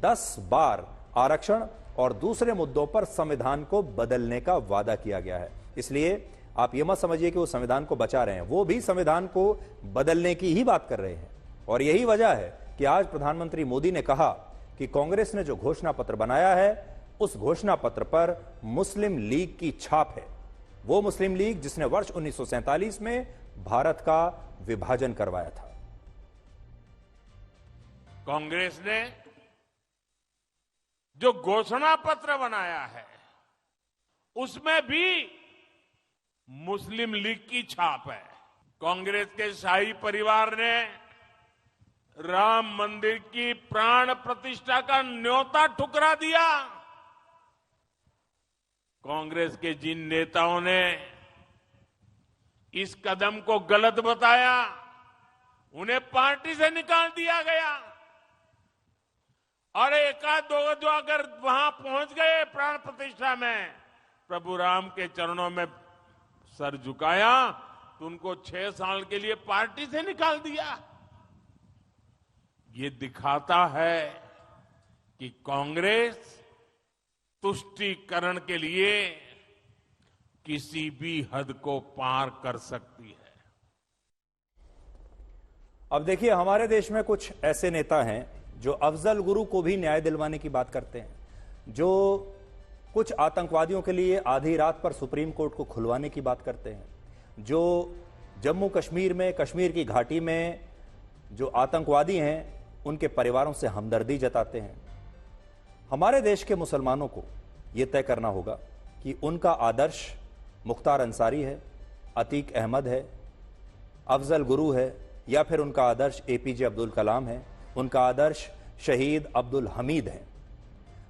10 बार आरक्षण और दूसरे मुद्दों पर संविधान को बदलने का वादा किया गया है। इसलिए आप यह मत समझिए कि वो संविधान को बचा रहे हैं, वो भी संविधान को बदलने की ही बात कर रहे हैं। और यही वजह है कि आज प्रधानमंत्री मोदी ने कहा कि कांग्रेस ने जो घोषणा पत्र बनाया है, उस घोषणा पत्र पर मुस्लिम लीग की छाप है। वो मुस्लिम लीग जिसने वर्ष 1947 में भारत का विभाजन करवाया था। कांग्रेस ने जो घोषणा पत्र बनाया है, उसमें भी मुस्लिम लीग की छाप है। कांग्रेस के शाही परिवार ने राम मंदिर की प्राण प्रतिष्ठा का न्योता ठुकरा दिया। कांग्रेस के जिन नेताओं ने इस कदम को गलत बताया, उन्हें पार्टी से निकाल दिया गया। और एकाध दो जो अगर वहां पहुंच गए प्राण प्रतिष्ठा में, प्रभु राम के चरणों में सर झुकाया, तो उनको 6 साल के लिए पार्टी से निकाल दिया। ये दिखाता है कि कांग्रेस तुष्टीकरण के लिए किसी भी हद को पार कर सकती है। अब देखिए, हमारे देश में कुछ ऐसे नेता हैं जो अफजल गुरु को भी न्याय दिलवाने की बात करते हैं, जो कुछ आतंकवादियों के लिए आधी रात पर सुप्रीम कोर्ट को खुलवाने की बात करते हैं, जो जम्मू कश्मीर में, कश्मीर की घाटी में जो आतंकवादी हैं उनके परिवारों से हमदर्दी जताते हैं। हमारे देश के मुसलमानों को यह तय करना होगा कि उनका आदर्श मुख्तार अंसारी है, अतीक अहमद है, अफजल गुरु है, या फिर उनका आदर्श एपीजे अब्दुल कलाम है, उनका आदर्श शहीद अब्दुल हमीद है।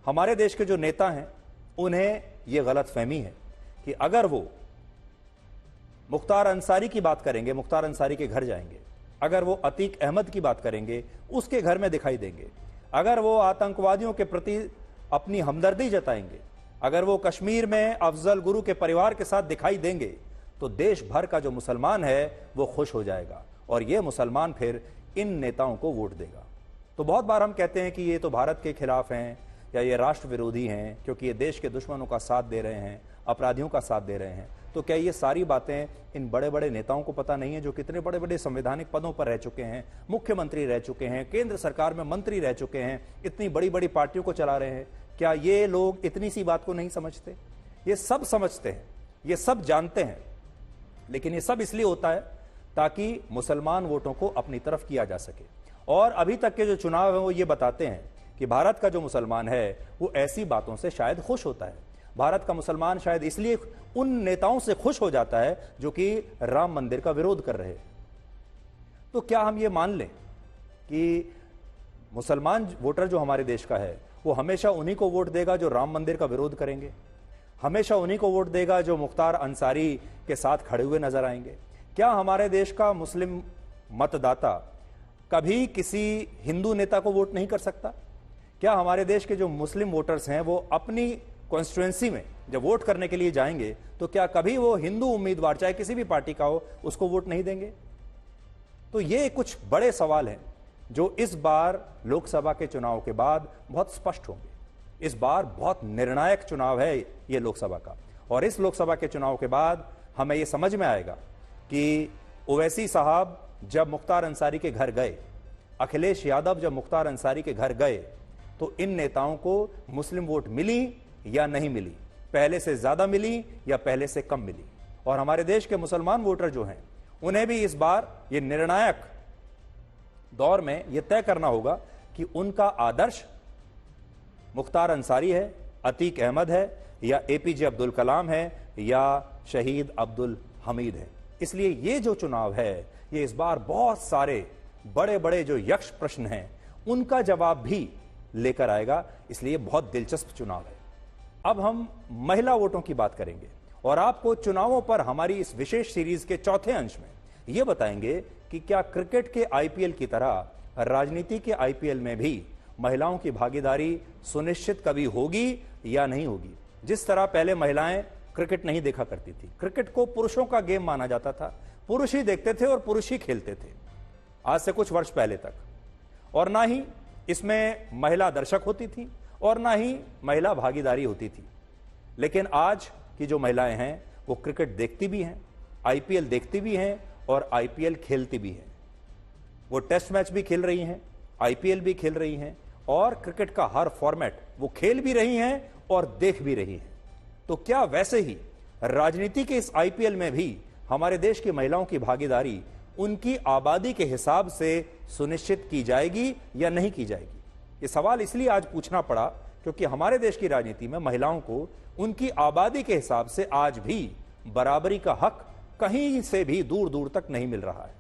हमारे देश के जो नेता हैं उन्हें यह गलतफहमी है कि अगर वो मुख्तार अंसारी की बात करेंगे, मुख्तार अंसारी के घर जाएंगे, अगर वो अतीक अहमद की बात करेंगे, उसके घर में दिखाई देंगे, अगर वो आतंकवादियों के प्रति अपनी हमदर्दी जताएंगे, अगर वो कश्मीर में अफजल गुरु के परिवार के साथ दिखाई देंगे, तो देश भर का जो मुसलमान है वो खुश हो जाएगा और ये मुसलमान फिर इन नेताओं को वोट देगा। तो बहुत बार हम कहते हैं कि ये तो भारत के खिलाफ हैं या ये राष्ट्र विरोधी हैं, क्योंकि ये देश के दुश्मनों का साथ दे रहे हैं, अपराधियों का साथ दे रहे हैं। तो क्या ये सारी बातें इन बड़े बड़े नेताओं को पता नहीं है, जो कितने बड़े बड़े संवैधानिक पदों पर रह चुके हैं, मुख्यमंत्री रह चुके हैं, केंद्र सरकार में मंत्री रह चुके हैं, इतनी बड़ी बड़ी पार्टियों को चला रहे हैं? क्या ये लोग इतनी सी बात को नहीं समझते? ये सब समझते हैं, ये सब जानते हैं, लेकिन ये सब इसलिए होता है ताकि मुसलमान वोटों को अपनी तरफ किया जा सके। और अभी तक के जो चुनाव है वो ये बताते हैं कि भारत का जो मुसलमान है वो ऐसी बातों से शायद खुश होता है। भारत का मुसलमान शायद इसलिए उन नेताओं से खुश हो जाता है जो कि राम मंदिर का विरोध कर रहे हैं। तो क्या हम ये मान लें कि मुसलमान वोटर जो हमारे देश का है वो हमेशा उन्हीं को वोट देगा जो राम मंदिर का विरोध करेंगे, हमेशा उन्हीं को वोट देगा जो मुख्तार अंसारी के साथ खड़े हुए नजर आएंगे? क्या हमारे देश का मुस्लिम मतदाता कभी किसी हिंदू नेता को वोट नहीं कर सकता? क्या हमारे देश के जो मुस्लिम वोटर्स हैं वो अपनी कॉन्स्टिट्यूएंसी में जब वोट करने के लिए जाएंगे तो क्या कभी वो हिंदू उम्मीदवार चाहे किसी भी पार्टी का हो उसको वोट नहीं देंगे? तो ये कुछ बड़े सवाल हैं जो इस बार लोकसभा के चुनाव के बाद बहुत स्पष्ट होंगे। इस बार बहुत निर्णायक चुनाव है ये लोकसभा का, और इस लोकसभा के चुनाव के बाद हमें यह समझ में आएगा कि ओवैसी साहब जब मुख्तार अंसारी के घर गए, अखिलेश यादव जब मुख्तार अंसारी के घर गए, तो इन नेताओं को मुस्लिम वोट मिली या नहीं मिली, पहले से ज्यादा मिली या पहले से कम मिली। और हमारे देश के मुसलमान वोटर जो हैं उन्हें भी इस बार ये निर्णायक दौर में यह तय करना होगा कि उनका आदर्श मुख्तार अंसारी है, अतीक अहमद है, या एपीजे अब्दुल कलाम है, या शहीद अब्दुल हमीद है। इसलिए ये जो चुनाव है ये इस बार बहुत सारे बड़े बड़े जो यक्ष प्रश्न हैं उनका जवाब भी लेकर आएगा, इसलिए बहुत दिलचस्प चुनाव है। अब हम महिला वोटों की बात करेंगे और आपको चुनावों पर हमारी इस विशेष सीरीज के चौथे अंश में यह बताएंगे कि क्या क्रिकेट के आईपीएल की तरह राजनीति के आईपीएल में भी महिलाओं की भागीदारी सुनिश्चित कभी होगी या नहीं होगी। जिस तरह पहले महिलाएं क्रिकेट नहीं देखा करती थी, क्रिकेट को पुरुषों का गेम माना जाता था, पुरुष ही देखते थे और पुरुष ही खेलते थे आज से कुछ वर्ष पहले तक, और ना ही इसमें महिला दर्शक होती थी और ना ही महिला भागीदारी होती थी। लेकिन आज की जो महिलाएं हैं वो क्रिकेट देखती भी हैं, आईपीएल देखती भी हैं और आईपीएल खेलती भी हैं। वो टेस्ट मैच भी खेल रही हैं, आईपीएल भी खेल रही हैं और क्रिकेट का हर फॉर्मेट वो खेल भी रही हैं और देख भी रही हैं। तो क्या वैसे ही राजनीति के इस आईपीएल में भी हमारे देश की महिलाओं की भागीदारी उनकी आबादी के हिसाब से सुनिश्चित की जाएगी या नहीं की जाएगी? ये सवाल इसलिए आज पूछना पड़ा क्योंकि हमारे देश की राजनीति में महिलाओं को उनकी आबादी के हिसाब से आज भी बराबरी का हक कहीं से भी दूर दूर तक नहीं मिल रहा है।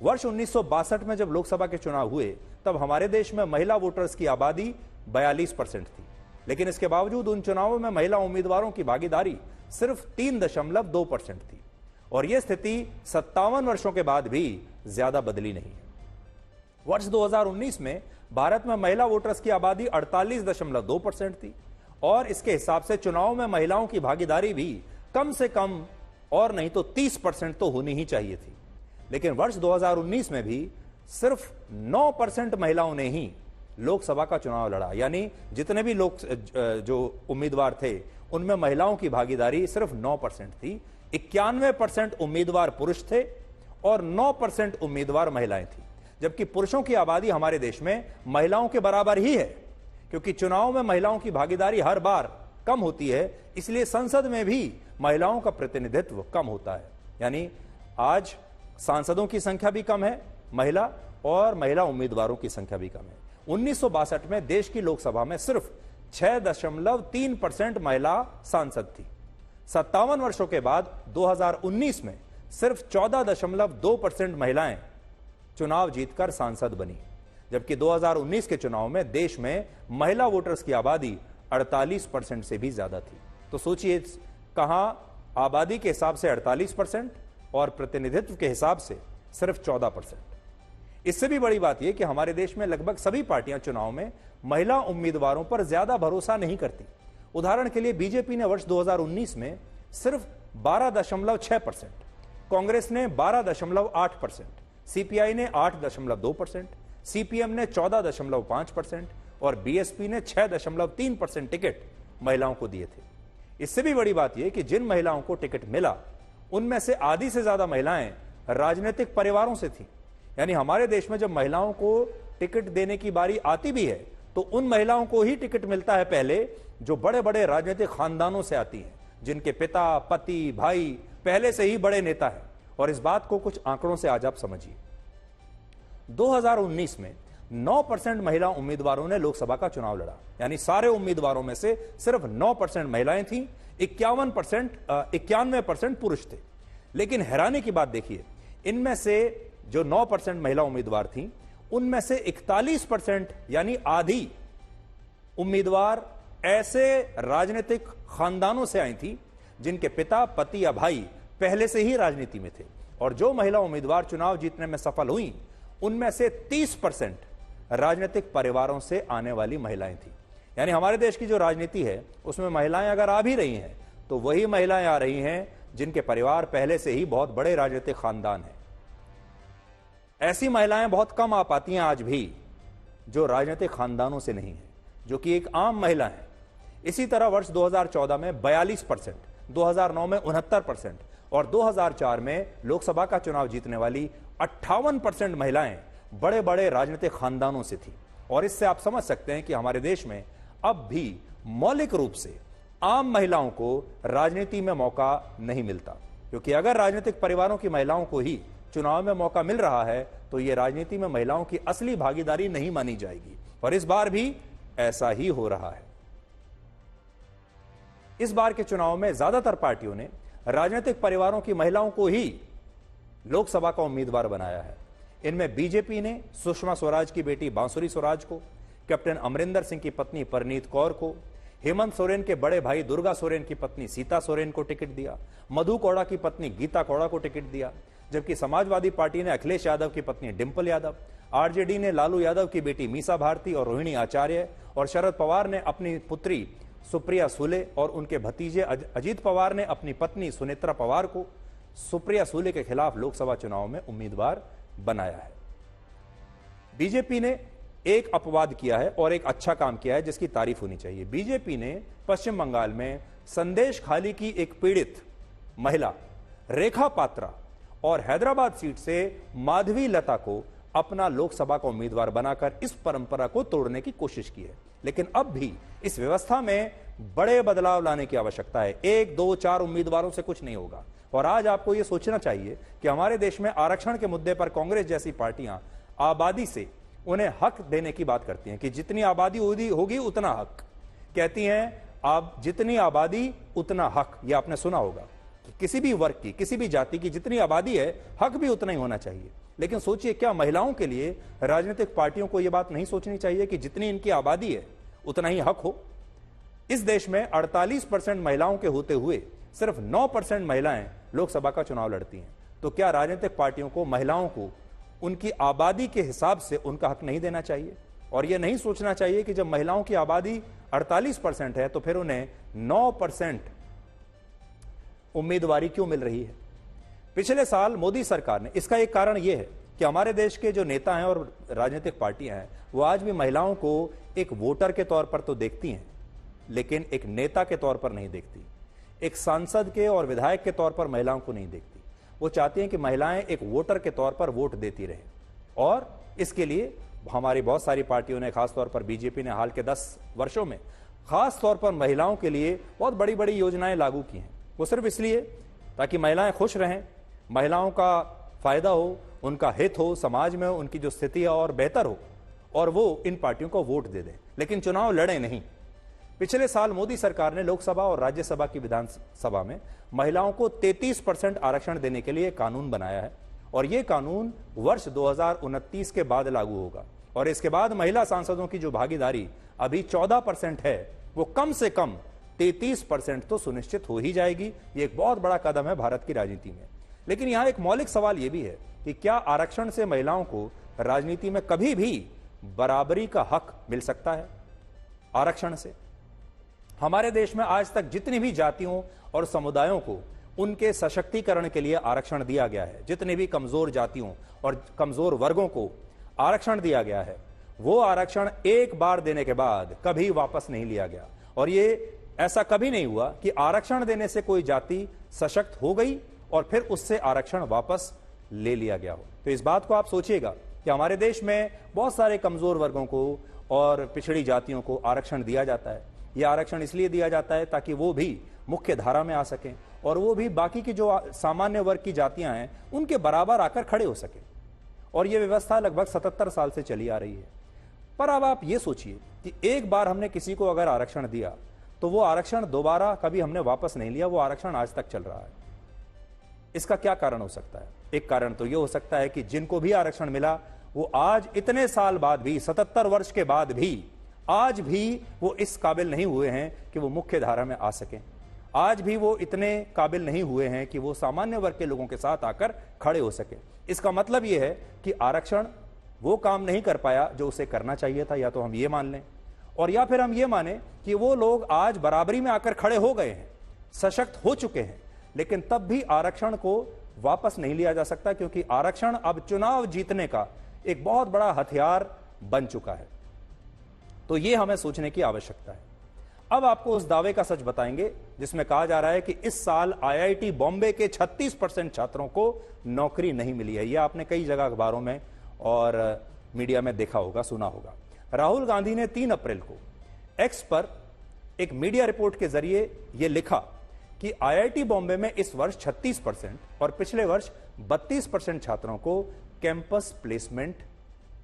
वर्ष 1962 में जब लोकसभा के चुनाव हुए तब हमारे देश में महिला वोटर्स की आबादी 42% थी, लेकिन इसके बावजूद उन चुनावों में महिला उम्मीदवारों की भागीदारी सिर्फ 3.2% थी और यह स्थिति 57 वर्षों के बाद भी ज्यादा बदली नहीं है। वर्ष 2019 में भारत में महिला वोटर्स की आबादी 48.2% थी और इसके हिसाब से चुनाव में महिलाओं की भागीदारी भी कम से कम और नहीं तो 30% तो होनी ही चाहिए थी। लेकिन वर्ष 2019 में भी सिर्फ 9% महिलाओं ने ही लोकसभा का चुनाव लड़ा, यानी जितने भी लोग जो उम्मीदवार थे उनमें महिलाओं की भागीदारी सिर्फ 9% थी। 91% उम्मीदवार पुरुष थे और 9% उम्मीदवार महिलाएं थी, जबकि पुरुषों की आबादी हमारे देश में महिलाओं के बराबर ही है। क्योंकि चुनाव में महिलाओं की भागीदारी हर बार कम होती है, इसलिए संसद में भी महिलाओं का प्रतिनिधित्व कम होता है। यानी आज सांसदों की संख्या भी कम है महिला और महिला उम्मीदवारों की संख्या भी कम है। 1962 में देश की लोकसभा में सिर्फ 6.3% महिला सांसद थी। 57 वर्षों के बाद 2019 में सिर्फ 14.2% महिलाएं चुनाव जीतकर सांसद बनी, जबकि 2019 के चुनाव में देश में महिला वोटर्स की आबादी 48% से भी ज्यादा थी। तो सोचिए, कहां आबादी के हिसाब से 48% और प्रतिनिधित्व के हिसाब से सिर्फ 14%। इससे भी बड़ी बात यह कि हमारे देश में लगभग सभी पार्टियां चुनाव में महिला उम्मीदवारों पर ज्यादा भरोसा नहीं करती। उदाहरण के लिए बीजेपी ने वर्ष 2019 में सिर्फ 12.6%, कांग्रेस ने 12.8%, सीपीआई ने 8.2%, सीपीएम ने 14.5% और बीएसपी ने 6.3% टिकट महिलाओं को दिए थे। इससे भी बड़ी बात यह कि जिन महिलाओं को टिकट मिला उनमें से आधी से ज्यादा महिलाएं राजनीतिक परिवारों से थी। यानी हमारे देश में जब महिलाओं को टिकट देने की बारी आती भी है तो उन महिलाओं को ही टिकट मिलता है पहले जो बड़े बड़े राजनीतिक खानदानों से आती हैं, जिनके पिता, पति, भाई पहले से ही बड़े नेता हैं। और इस बात को कुछ आंकड़ों से आज आप समझिए। 2019 में 9% महिला उम्मीदवारों ने लोकसभा का चुनाव लड़ा, यानी सारे उम्मीदवारों में से सिर्फ 9% महिलाएं थीं, 91% पुरुष थे। लेकिन हैरानी की बात देखिए, इनमें से जो 9% महिला उम्मीदवार थीं, उनमें से 41% यानी आधी उम्मीदवार ऐसे राजनीतिक खानदानों से आई थी जिनके पिता, पति या भाई पहले से ही राजनीति में थे। और जो महिला उम्मीदवार चुनाव जीतने में सफल हुई, उनमें से 30% राजनीतिक परिवारों से आने वाली महिलाएं थी। यानी हमारे देश की जो राजनीति है उसमें महिलाएं अगर आ भी रही हैं तो वही महिलाएं आ रही हैं जिनके परिवार पहले से ही बहुत बड़े राजनीतिक खानदान हैं। ऐसी महिलाएं बहुत कम आ पाती हैं आज भी जो राजनीतिक खानदानों से नहीं है, जो कि एक आम महिला है। इसी तरह वर्ष 2014 में 42%, 2009 में 69% और 2004 में लोकसभा का चुनाव जीतने वाली 58% महिलाएं बड़े बड़े राजनीतिक खानदानों से थी। और इससे आप समझ सकते हैं कि हमारे देश में अब भी मौलिक रूप से आम महिलाओं को राजनीति में मौका नहीं मिलता, क्योंकि अगर राजनीतिक परिवारों की महिलाओं को ही चुनाव में मौका मिल रहा है तो यह राजनीति में महिलाओं की असली भागीदारी नहीं मानी जाएगी। और इस बार भी ऐसा ही हो रहा है। इस बार के चुनाव में ज्यादातर पार्टियों ने राजनीतिक परिवारों की महिलाओं को ही लोकसभा का उम्मीदवार बनाया है। इनमें बीजेपी ने सुषमा स्वराज की बेटी बांसुरी स्वराज को, कैप्टन अमरिंदर सिंह की पत्नी परनीत कौर को, हेमंत सोरेन के बड़े भाई दुर्गा सोरेन की पत्नी सीता सोरेन को टिकट दिया, मधु कौड़ा की पत्नी गीता कौड़ा को टिकट दिया, जबकि समाजवादी पार्टी ने अखिलेश यादव की पत्नी डिंपल यादव, आरजेडी ने लालू यादव की बेटी मीसा भारती और रोहिणी आचार्य, और शरद पवार ने अपनी पुत्री सुप्रिया सुले और उनके भतीजे अजीत पवार ने अपनी पत्नी सुनेत्रा पवार को सुप्रिया सुले के खिलाफ लोकसभा चुनाव में उम्मीदवार बनाया है। बीजेपी ने एक अपवाद किया है और एक अच्छा काम किया है जिसकी तारीफ होनी चाहिए। बीजेपी ने पश्चिम बंगाल में संदेश खाली की एक पीड़ित महिला रेखा पात्रा और हैदराबाद सीट से माधवी लता को अपना लोकसभा का उम्मीदवार बनाकर इस परंपरा को तोड़ने की कोशिश की है। लेकिन अब भी इस व्यवस्था में बड़े बदलाव लाने की आवश्यकता है। 1, 2, 4 उम्मीदवारों से कुछ नहीं होगा। और आज आपको यह सोचना चाहिए कि हमारे देश में आरक्षण के मुद्दे पर कांग्रेस जैसी पार्टियां आबादी से उन्हें हक देने की बात करती हैं कि जितनी आबादी होगी उतना हक। कहती हैं आप जितनी आबादी उतना हक। यह आपने सुना होगा कि किसी भी वर्ग की, किसी भी जाति की जितनी आबादी है, हक भी उतना ही होना चाहिए। लेकिन सोचिए, क्या महिलाओं के लिए राजनीतिक पार्टियों को यह बात नहीं सोचनी चाहिए कि जितनी इनकी आबादी है उतना ही हक हो? इस देश में 48% महिलाओं के होते हुए सिर्फ 9% महिलाएं लोकसभा का चुनाव लड़ती हैं। तो क्या राजनीतिक पार्टियों को महिलाओं को उनकी आबादी के हिसाब से उनका हक नहीं देना चाहिए? और यह नहीं सोचना चाहिए कि जब महिलाओं की आबादी 48% है तो फिर उन्हें 9% उम्मीदवारी क्यों मिल रही है? पिछले साल मोदी सरकार ने, इसका एक कारण यह है कि हमारे देश के जो नेता हैं और राजनीतिक पार्टियां हैं वो आज भी महिलाओं को एक वोटर के तौर पर तो देखती हैं, लेकिन एक नेता के तौर पर नहीं देखती। एक सांसद के और विधायक के तौर पर महिलाओं को नहीं देखती। वो चाहती हैं कि महिलाएं एक वोटर के तौर पर वोट देती रहें। और इसके लिए हमारी बहुत सारी पार्टियों ने, खासतौर पर बीजेपी ने हाल के 10 वर्षों में खास तौर पर महिलाओं के लिए बहुत बड़ी बड़ी योजनाएं लागू की हैं। वो सिर्फ इसलिए ताकि महिलाएं खुश रहें, महिलाओं का फायदा हो, उनका हित हो, समाज में उनकी जो स्थिति है और बेहतर हो, और वो इन पार्टियों को वोट दे दें, लेकिन चुनाव लड़े नहीं। पिछले साल मोदी सरकार ने लोकसभा और राज्यसभा की विधानसभा में महिलाओं को 33% आरक्षण देने के लिए कानून बनाया है। और यह कानून वर्ष 2029 के बाद लागू होगा। और इसके बाद महिला सांसदों की जो भागीदारी अभी 14% है, वो कम से कम 33% तो सुनिश्चित हो ही जाएगी। ये एक बहुत बड़ा कदम है भारत की राजनीति में। लेकिन यहां एक मौलिक सवाल यह भी है कि क्या आरक्षण से महिलाओं को राजनीति में कभी भी बराबरी का हक मिल सकता है? आरक्षण से हमारे देश में आज तक जितनी भी जातियों और समुदायों को उनके सशक्तिकरण के लिए आरक्षण दिया गया है, जितने भी कमजोर जातियों और कमजोर वर्गों को आरक्षण दिया गया है, वो आरक्षण एक बार देने के बाद कभी वापस नहीं लिया गया। और ये ऐसा कभी नहीं हुआ कि आरक्षण देने से कोई जाति सशक्त हो गई और फिर उससे आरक्षण वापस ले लिया गया हो। तो इस बात को आप सोचिएगा कि हमारे देश में बहुत सारे कमजोर वर्गों को और पिछड़ी जातियों को आरक्षण दिया जाता है। यह आरक्षण इसलिए दिया जाता है ताकि वो भी मुख्य धारा में आ सकें और वो भी बाकी की जो सामान्य वर्ग की जातियां हैं उनके बराबर आकर खड़े हो सके। और यह व्यवस्था लगभग 77 साल से चली आ रही है। पर अब आप यह सोचिए कि एक बार हमने किसी को अगर आरक्षण दिया तो वो आरक्षण दोबारा कभी हमने वापस नहीं लिया, वो आरक्षण आज तक चल रहा है। इसका क्या कारण हो सकता है? एक कारण तो यह हो सकता है कि जिनको भी आरक्षण मिला वो आज इतने साल बाद भी, 77 वर्ष के बाद भी, आज भी वो इस काबिल नहीं हुए हैं कि वो मुख्य धारा में आ सकें। आज भी वो इतने काबिल नहीं हुए हैं कि वो सामान्य वर्ग के लोगों के साथ आकर खड़े हो सके। इसका मतलब यह है कि आरक्षण वो काम नहीं कर पाया जो उसे करना चाहिए था, या तो हम ये मान लें, और या फिर हम ये माने कि वो लोग आज बराबरी में आकर खड़े हो गए हैं, सशक्त हो चुके हैं, लेकिन तब भी आरक्षण को वापस नहीं लिया जा सकता, क्योंकि आरक्षण अब चुनाव जीतने का एक बहुत बड़ा हथियार बन चुका है। तो यह हमें सोचने की आवश्यकता है। अब आपको उस दावे का सच बताएंगे जिसमें कहा जा रहा है कि इस साल आईआईटी बॉम्बे के 36% छात्रों को नौकरी नहीं मिली है। यह आपने कई जगह अखबारों में और मीडिया में देखा होगा, सुना होगा। राहुल गांधी ने 3 अप्रैल को एक्स पर एक मीडिया रिपोर्ट के जरिए यह लिखा कि आईआईटी बॉम्बे में इस वर्ष 36% और पिछले वर्ष 32% छात्रों को कैंपस प्लेसमेंट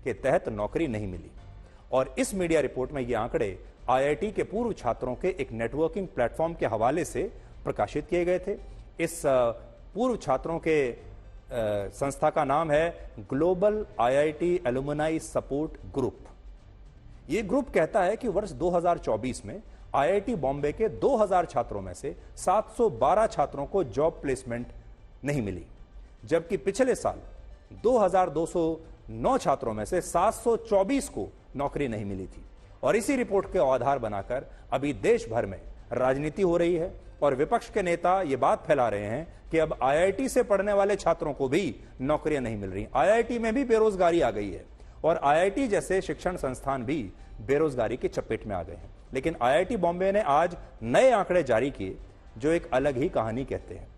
के तहत नौकरी नहीं मिली। और इस मीडिया रिपोर्ट में ये आंकड़े आईआईटी के पूर्व छात्रों के एक नेटवर्किंग प्लेटफॉर्म के हवाले से प्रकाशित किए गए थे। इस पूर्व छात्रों के संस्था का नाम है global IIT alumni support group. यह ग्रुप कहता है कि वर्ष 2024 में आईआईटी बॉम्बे के 2000 छात्रों में से 712 छात्रों को जॉब प्लेसमेंट नहीं मिली, जबकि पिछले साल 2209 छात्रों में से 724 को नौकरी नहीं मिली थी। और इसी रिपोर्ट के आधार बनाकर अभी देश भर में राजनीति हो रही है और विपक्ष के नेता ये बात फैला रहे हैं कि अब आईआईटी से पढ़ने वाले छात्रों को भी नौकरियां नहीं मिल रही। आईआईटी में भी बेरोजगारी आ गई है और आईआईटी जैसे शिक्षण संस्थान भी बेरोजगारी की चपेट में आ गए हैं। लेकिन आईआईटी बॉम्बे ने आज नए आंकड़े जारी किए जो एक अलग ही कहानी कहते हैं।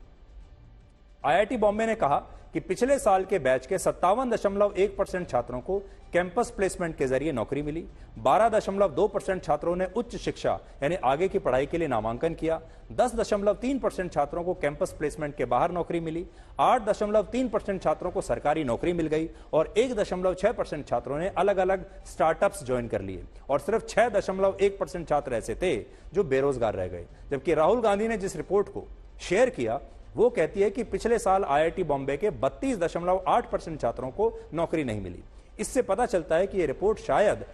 आईआईटी बॉम्बे ने कहा कि पिछले साल के बैच के 57.1% छात्रों को कैंपस प्लेसमेंट के जरिए नौकरी मिली, 12.2% छात्रों ने उच्च शिक्षा यानी आगे की पढ़ाई के लिए नामांकन किया, 10.3% छात्रों को कैंपस प्लेसमेंट के बाहर नौकरी मिली, 8.3% छात्रों को सरकारी नौकरी मिल गई और 1.6% छात्रों ने अलग अलग स्टार्टअप्स ज्वाइन कर लिए और सिर्फ 6.1% छात्र ऐसे थे जो बेरोजगार रह गए। जबकि राहुल गांधी ने जिस रिपोर्ट को शेयर किया वो कहती है कि पिछले साल आईआईटी बॉम्बे के 32.8% छात्रों को नौकरी नहीं मिली। इससे पता चलता है कि यह रिपोर्ट शायद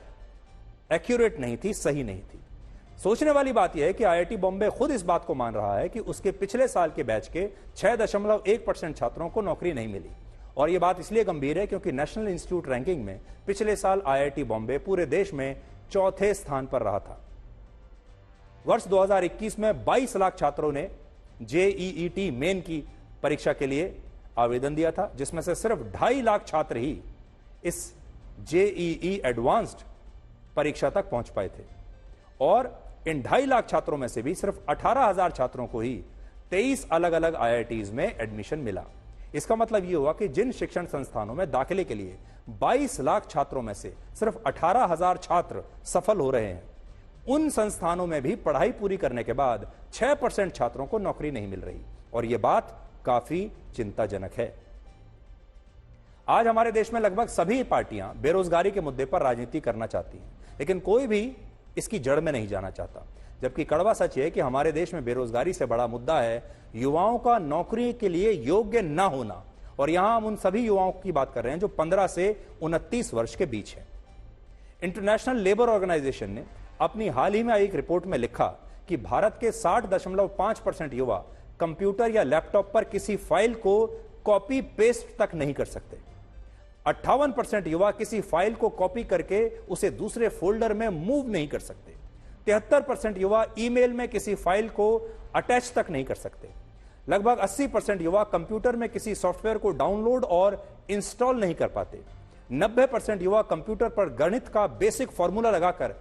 एक्यूरेट नहीं थी, सही नहीं थी। सोचने वाली बात यह है कि आईआईटी बॉम्बे खुद इस बात को मान रहा है कि उसके पिछले साल के बैच के 6.1% छात्रों को नौकरी नहीं मिली। और यह बात इसलिए गंभीर है क्योंकि नेशनल इंस्टीट्यूट रैंकिंग में पिछले साल आईआईटी बॉम्बे पूरे देश में 4थे स्थान पर रहा था। वर्ष 2021 में 22 लाख छात्रों ने जेईईटी मेन की परीक्षा के लिए आवेदन दिया था, जिसमें से सिर्फ 2.5 लाख छात्र ही इस जेईई एडवांस्ड परीक्षा तक पहुंच पाए थे और इन 2.5 लाख छात्रों में से भी सिर्फ 18,000 छात्रों को ही 23 अलग अलग आईआईटीज में एडमिशन मिला। इसका मतलब यह हुआ कि जिन शिक्षण संस्थानों में दाखिले के लिए 22 लाख छात्रों में से सिर्फ 18,000 छात्र सफल हो रहे हैं, उन संस्थानों में भी पढ़ाई पूरी करने के बाद 6% छात्रों को नौकरी नहीं मिल रही और यह बात काफी चिंताजनक है। आज हमारे देश में लगभग सभी पार्टियां बेरोजगारी के मुद्दे पर राजनीति करना चाहती हैं, लेकिन कोई भी इसकी जड़ में नहीं जाना चाहता। जबकि कड़वा सच है कि हमारे देश में बेरोजगारी से बड़ा मुद्दा है युवाओं का नौकरी के लिए योग्य ना होना। और यहां हम उन सभी युवाओं की बात कर रहे हैं जो 15 से 29 वर्ष के बीच है। इंटरनेशनल लेबर ऑर्गेनाइजेशन ने अपनी हाल ही में एक रिपोर्ट में लिखा कि भारत के 60.5% युवा कंप्यूटर या लैपटॉप पर किसी फाइल को कॉपी पेस्ट तक नहीं कर सकते। 58% युवा किसी फाइल को कॉपी करके उसे दूसरे फोल्डर में मूव नहीं कर सकते। 73% युवा ईमेल में किसी फाइल को अटैच तक नहीं कर सकते। लगभग 80% युवा कंप्यूटर में किसी सॉफ्टवेयर को डाउनलोड और इंस्टॉल नहीं कर पाते। 90% युवा कंप्यूटर पर गणित का बेसिक फॉर्मूला लगाकर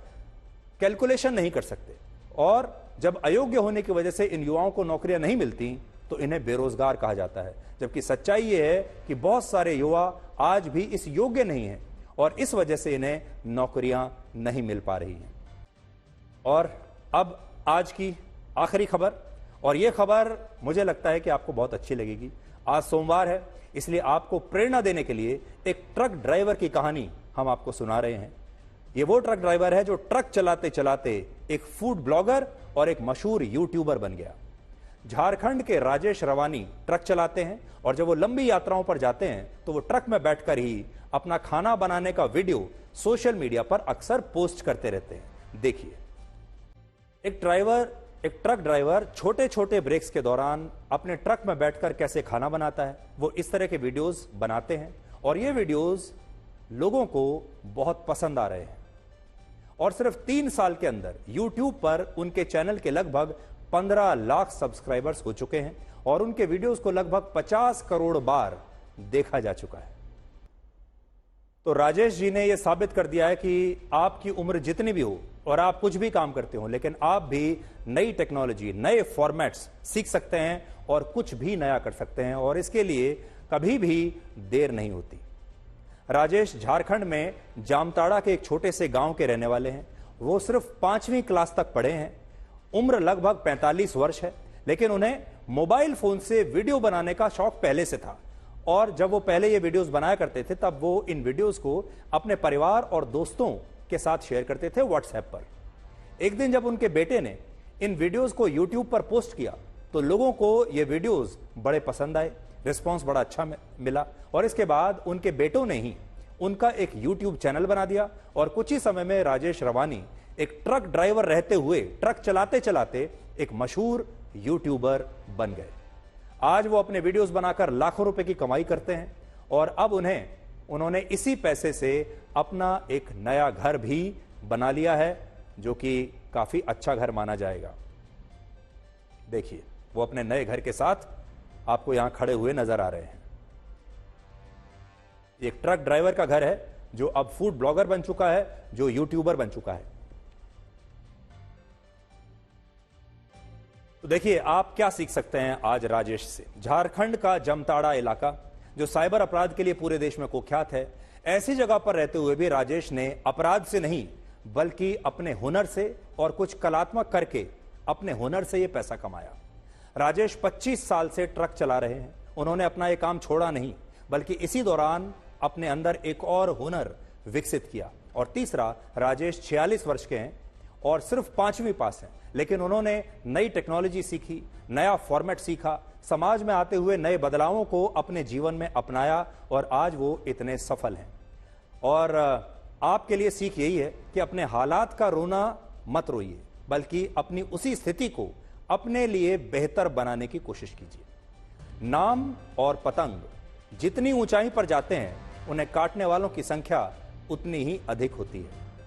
कैलकुलेशन नहीं कर सकते। और जब अयोग्य होने की वजह से इन युवाओं को नौकरियां नहीं मिलती तो इन्हें बेरोजगार कहा जाता है। जबकि सच्चाई यह है कि बहुत सारे युवा आज भी इस योग्य नहीं हैं और इस वजह से इन्हें नौकरियां नहीं मिल पा रही हैं। और अब आज की आखिरी खबर, और यह खबर मुझे लगता है कि आपको बहुत अच्छी लगेगी। आज सोमवार है, इसलिए आपको प्रेरणा देने के लिए एक ट्रक ड्राइवर की कहानी हम आपको सुना रहे हैं। ये वो ट्रक ड्राइवर है जो ट्रक चलाते चलाते एक फूड ब्लॉगर और एक मशहूर यूट्यूबर बन गया। झारखंड के राजेश रवानी ट्रक चलाते हैं और जब वो लंबी यात्राओं पर जाते हैं तो वो ट्रक में बैठकर ही अपना खाना बनाने का वीडियो सोशल मीडिया पर अक्सर पोस्ट करते रहते हैं। देखिए, एक ट्रक ड्राइवर छोटे छोटे ब्रेक्स के दौरान अपने ट्रक में बैठकर कैसे खाना बनाता है, वो इस तरह के वीडियोस बनाते हैं और ये वीडियोस लोगों को बहुत पसंद आ रहे हैं। और सिर्फ 3 साल के अंदर YouTube पर उनके चैनल के लगभग 15 लाख सब्सक्राइबर्स हो चुके हैं और उनके वीडियोस को लगभग 50 करोड़ बार देखा जा चुका है। तो राजेश जी ने यह साबित कर दिया है कि आपकी उम्र जितनी भी हो और आप कुछ भी काम करते हो, लेकिन आप भी नई टेक्नोलॉजी, नए फॉर्मेट्स सीख सकते हैं और कुछ भी नया कर सकते हैं और इसके लिए कभी भी देर नहीं होती। राजेश झारखंड में जामताड़ा के एक छोटे से गांव के रहने वाले हैं। वो सिर्फ 5वीं क्लास तक पढ़े हैं। उम्र लगभग 45 वर्ष है, लेकिन उन्हें मोबाइल फोन से वीडियो बनाने का शौक पहले से था और जब वो पहले ये वीडियोस बनाया करते थे तब वो इन वीडियोस को अपने परिवार और दोस्तों के साथ शेयर करते थे व्हाट्सएप पर। एक दिन जब उनके बेटे ने इन वीडियोस को यूट्यूब पर पोस्ट किया तो लोगों को ये वीडियोस बड़े पसंद आए, रिस्पांस बड़ा अच्छा मिला और इसके बाद उनके बेटों ने ही उनका एक यूट्यूब चैनल बना दिया और कुछ ही समय में राजेश रवानी एक ट्रक ड्राइवर रहते हुए ट्रक चलाते चलाते एक मशहूर यूट्यूबर बन गए। आज वो अपने वीडियोस बनाकर लाखों रुपए की कमाई करते हैं और अब उन्होंने इसी पैसे से अपना एक नया घर भी बना लिया है, जो कि काफी अच्छा घर माना जाएगा। देखिए, वो अपने नए घर के साथ आपको यहां खड़े हुए नजर आ रहे हैं। एक ट्रक ड्राइवर का घर है जो अब फूड ब्लॉगर बन चुका है, जो यूट्यूबर बन चुका है। तो देखिए, आप क्या सीख सकते हैं आज राजेश से। झारखंड का जामताड़ा इलाका जो साइबर अपराध के लिए पूरे देश में कुख्यात है, ऐसी जगह पर रहते हुए भी राजेश ने अपराध से नहीं बल्कि अपने हुनर से और कुछ कलात्मक करके अपने हुनर से यह पैसा कमाया। राजेश 25 साल से ट्रक चला रहे हैं। उन्होंने अपना यह काम छोड़ा नहीं बल्कि इसी दौरान अपने अंदर एक और हुनर विकसित किया। और तीसरा, राजेश 46 वर्ष के हैं और सिर्फ 5वीं पास हैं, लेकिन उन्होंने नई टेक्नोलॉजी सीखी, नया फॉर्मेट सीखा, समाज में आते हुए नए बदलावों को अपने जीवन में अपनाया और आज वो इतने सफल हैं। और आपके लिए सीख यही है कि अपने हालात का रोना मत रोइए, बल्कि अपनी उसी स्थिति को अपने लिए बेहतर बनाने की कोशिश कीजिए। नाम और पतंग जितनी ऊंचाई पर जाते हैं, उन्हें काटने वालों की संख्या उतनी ही अधिक होती है।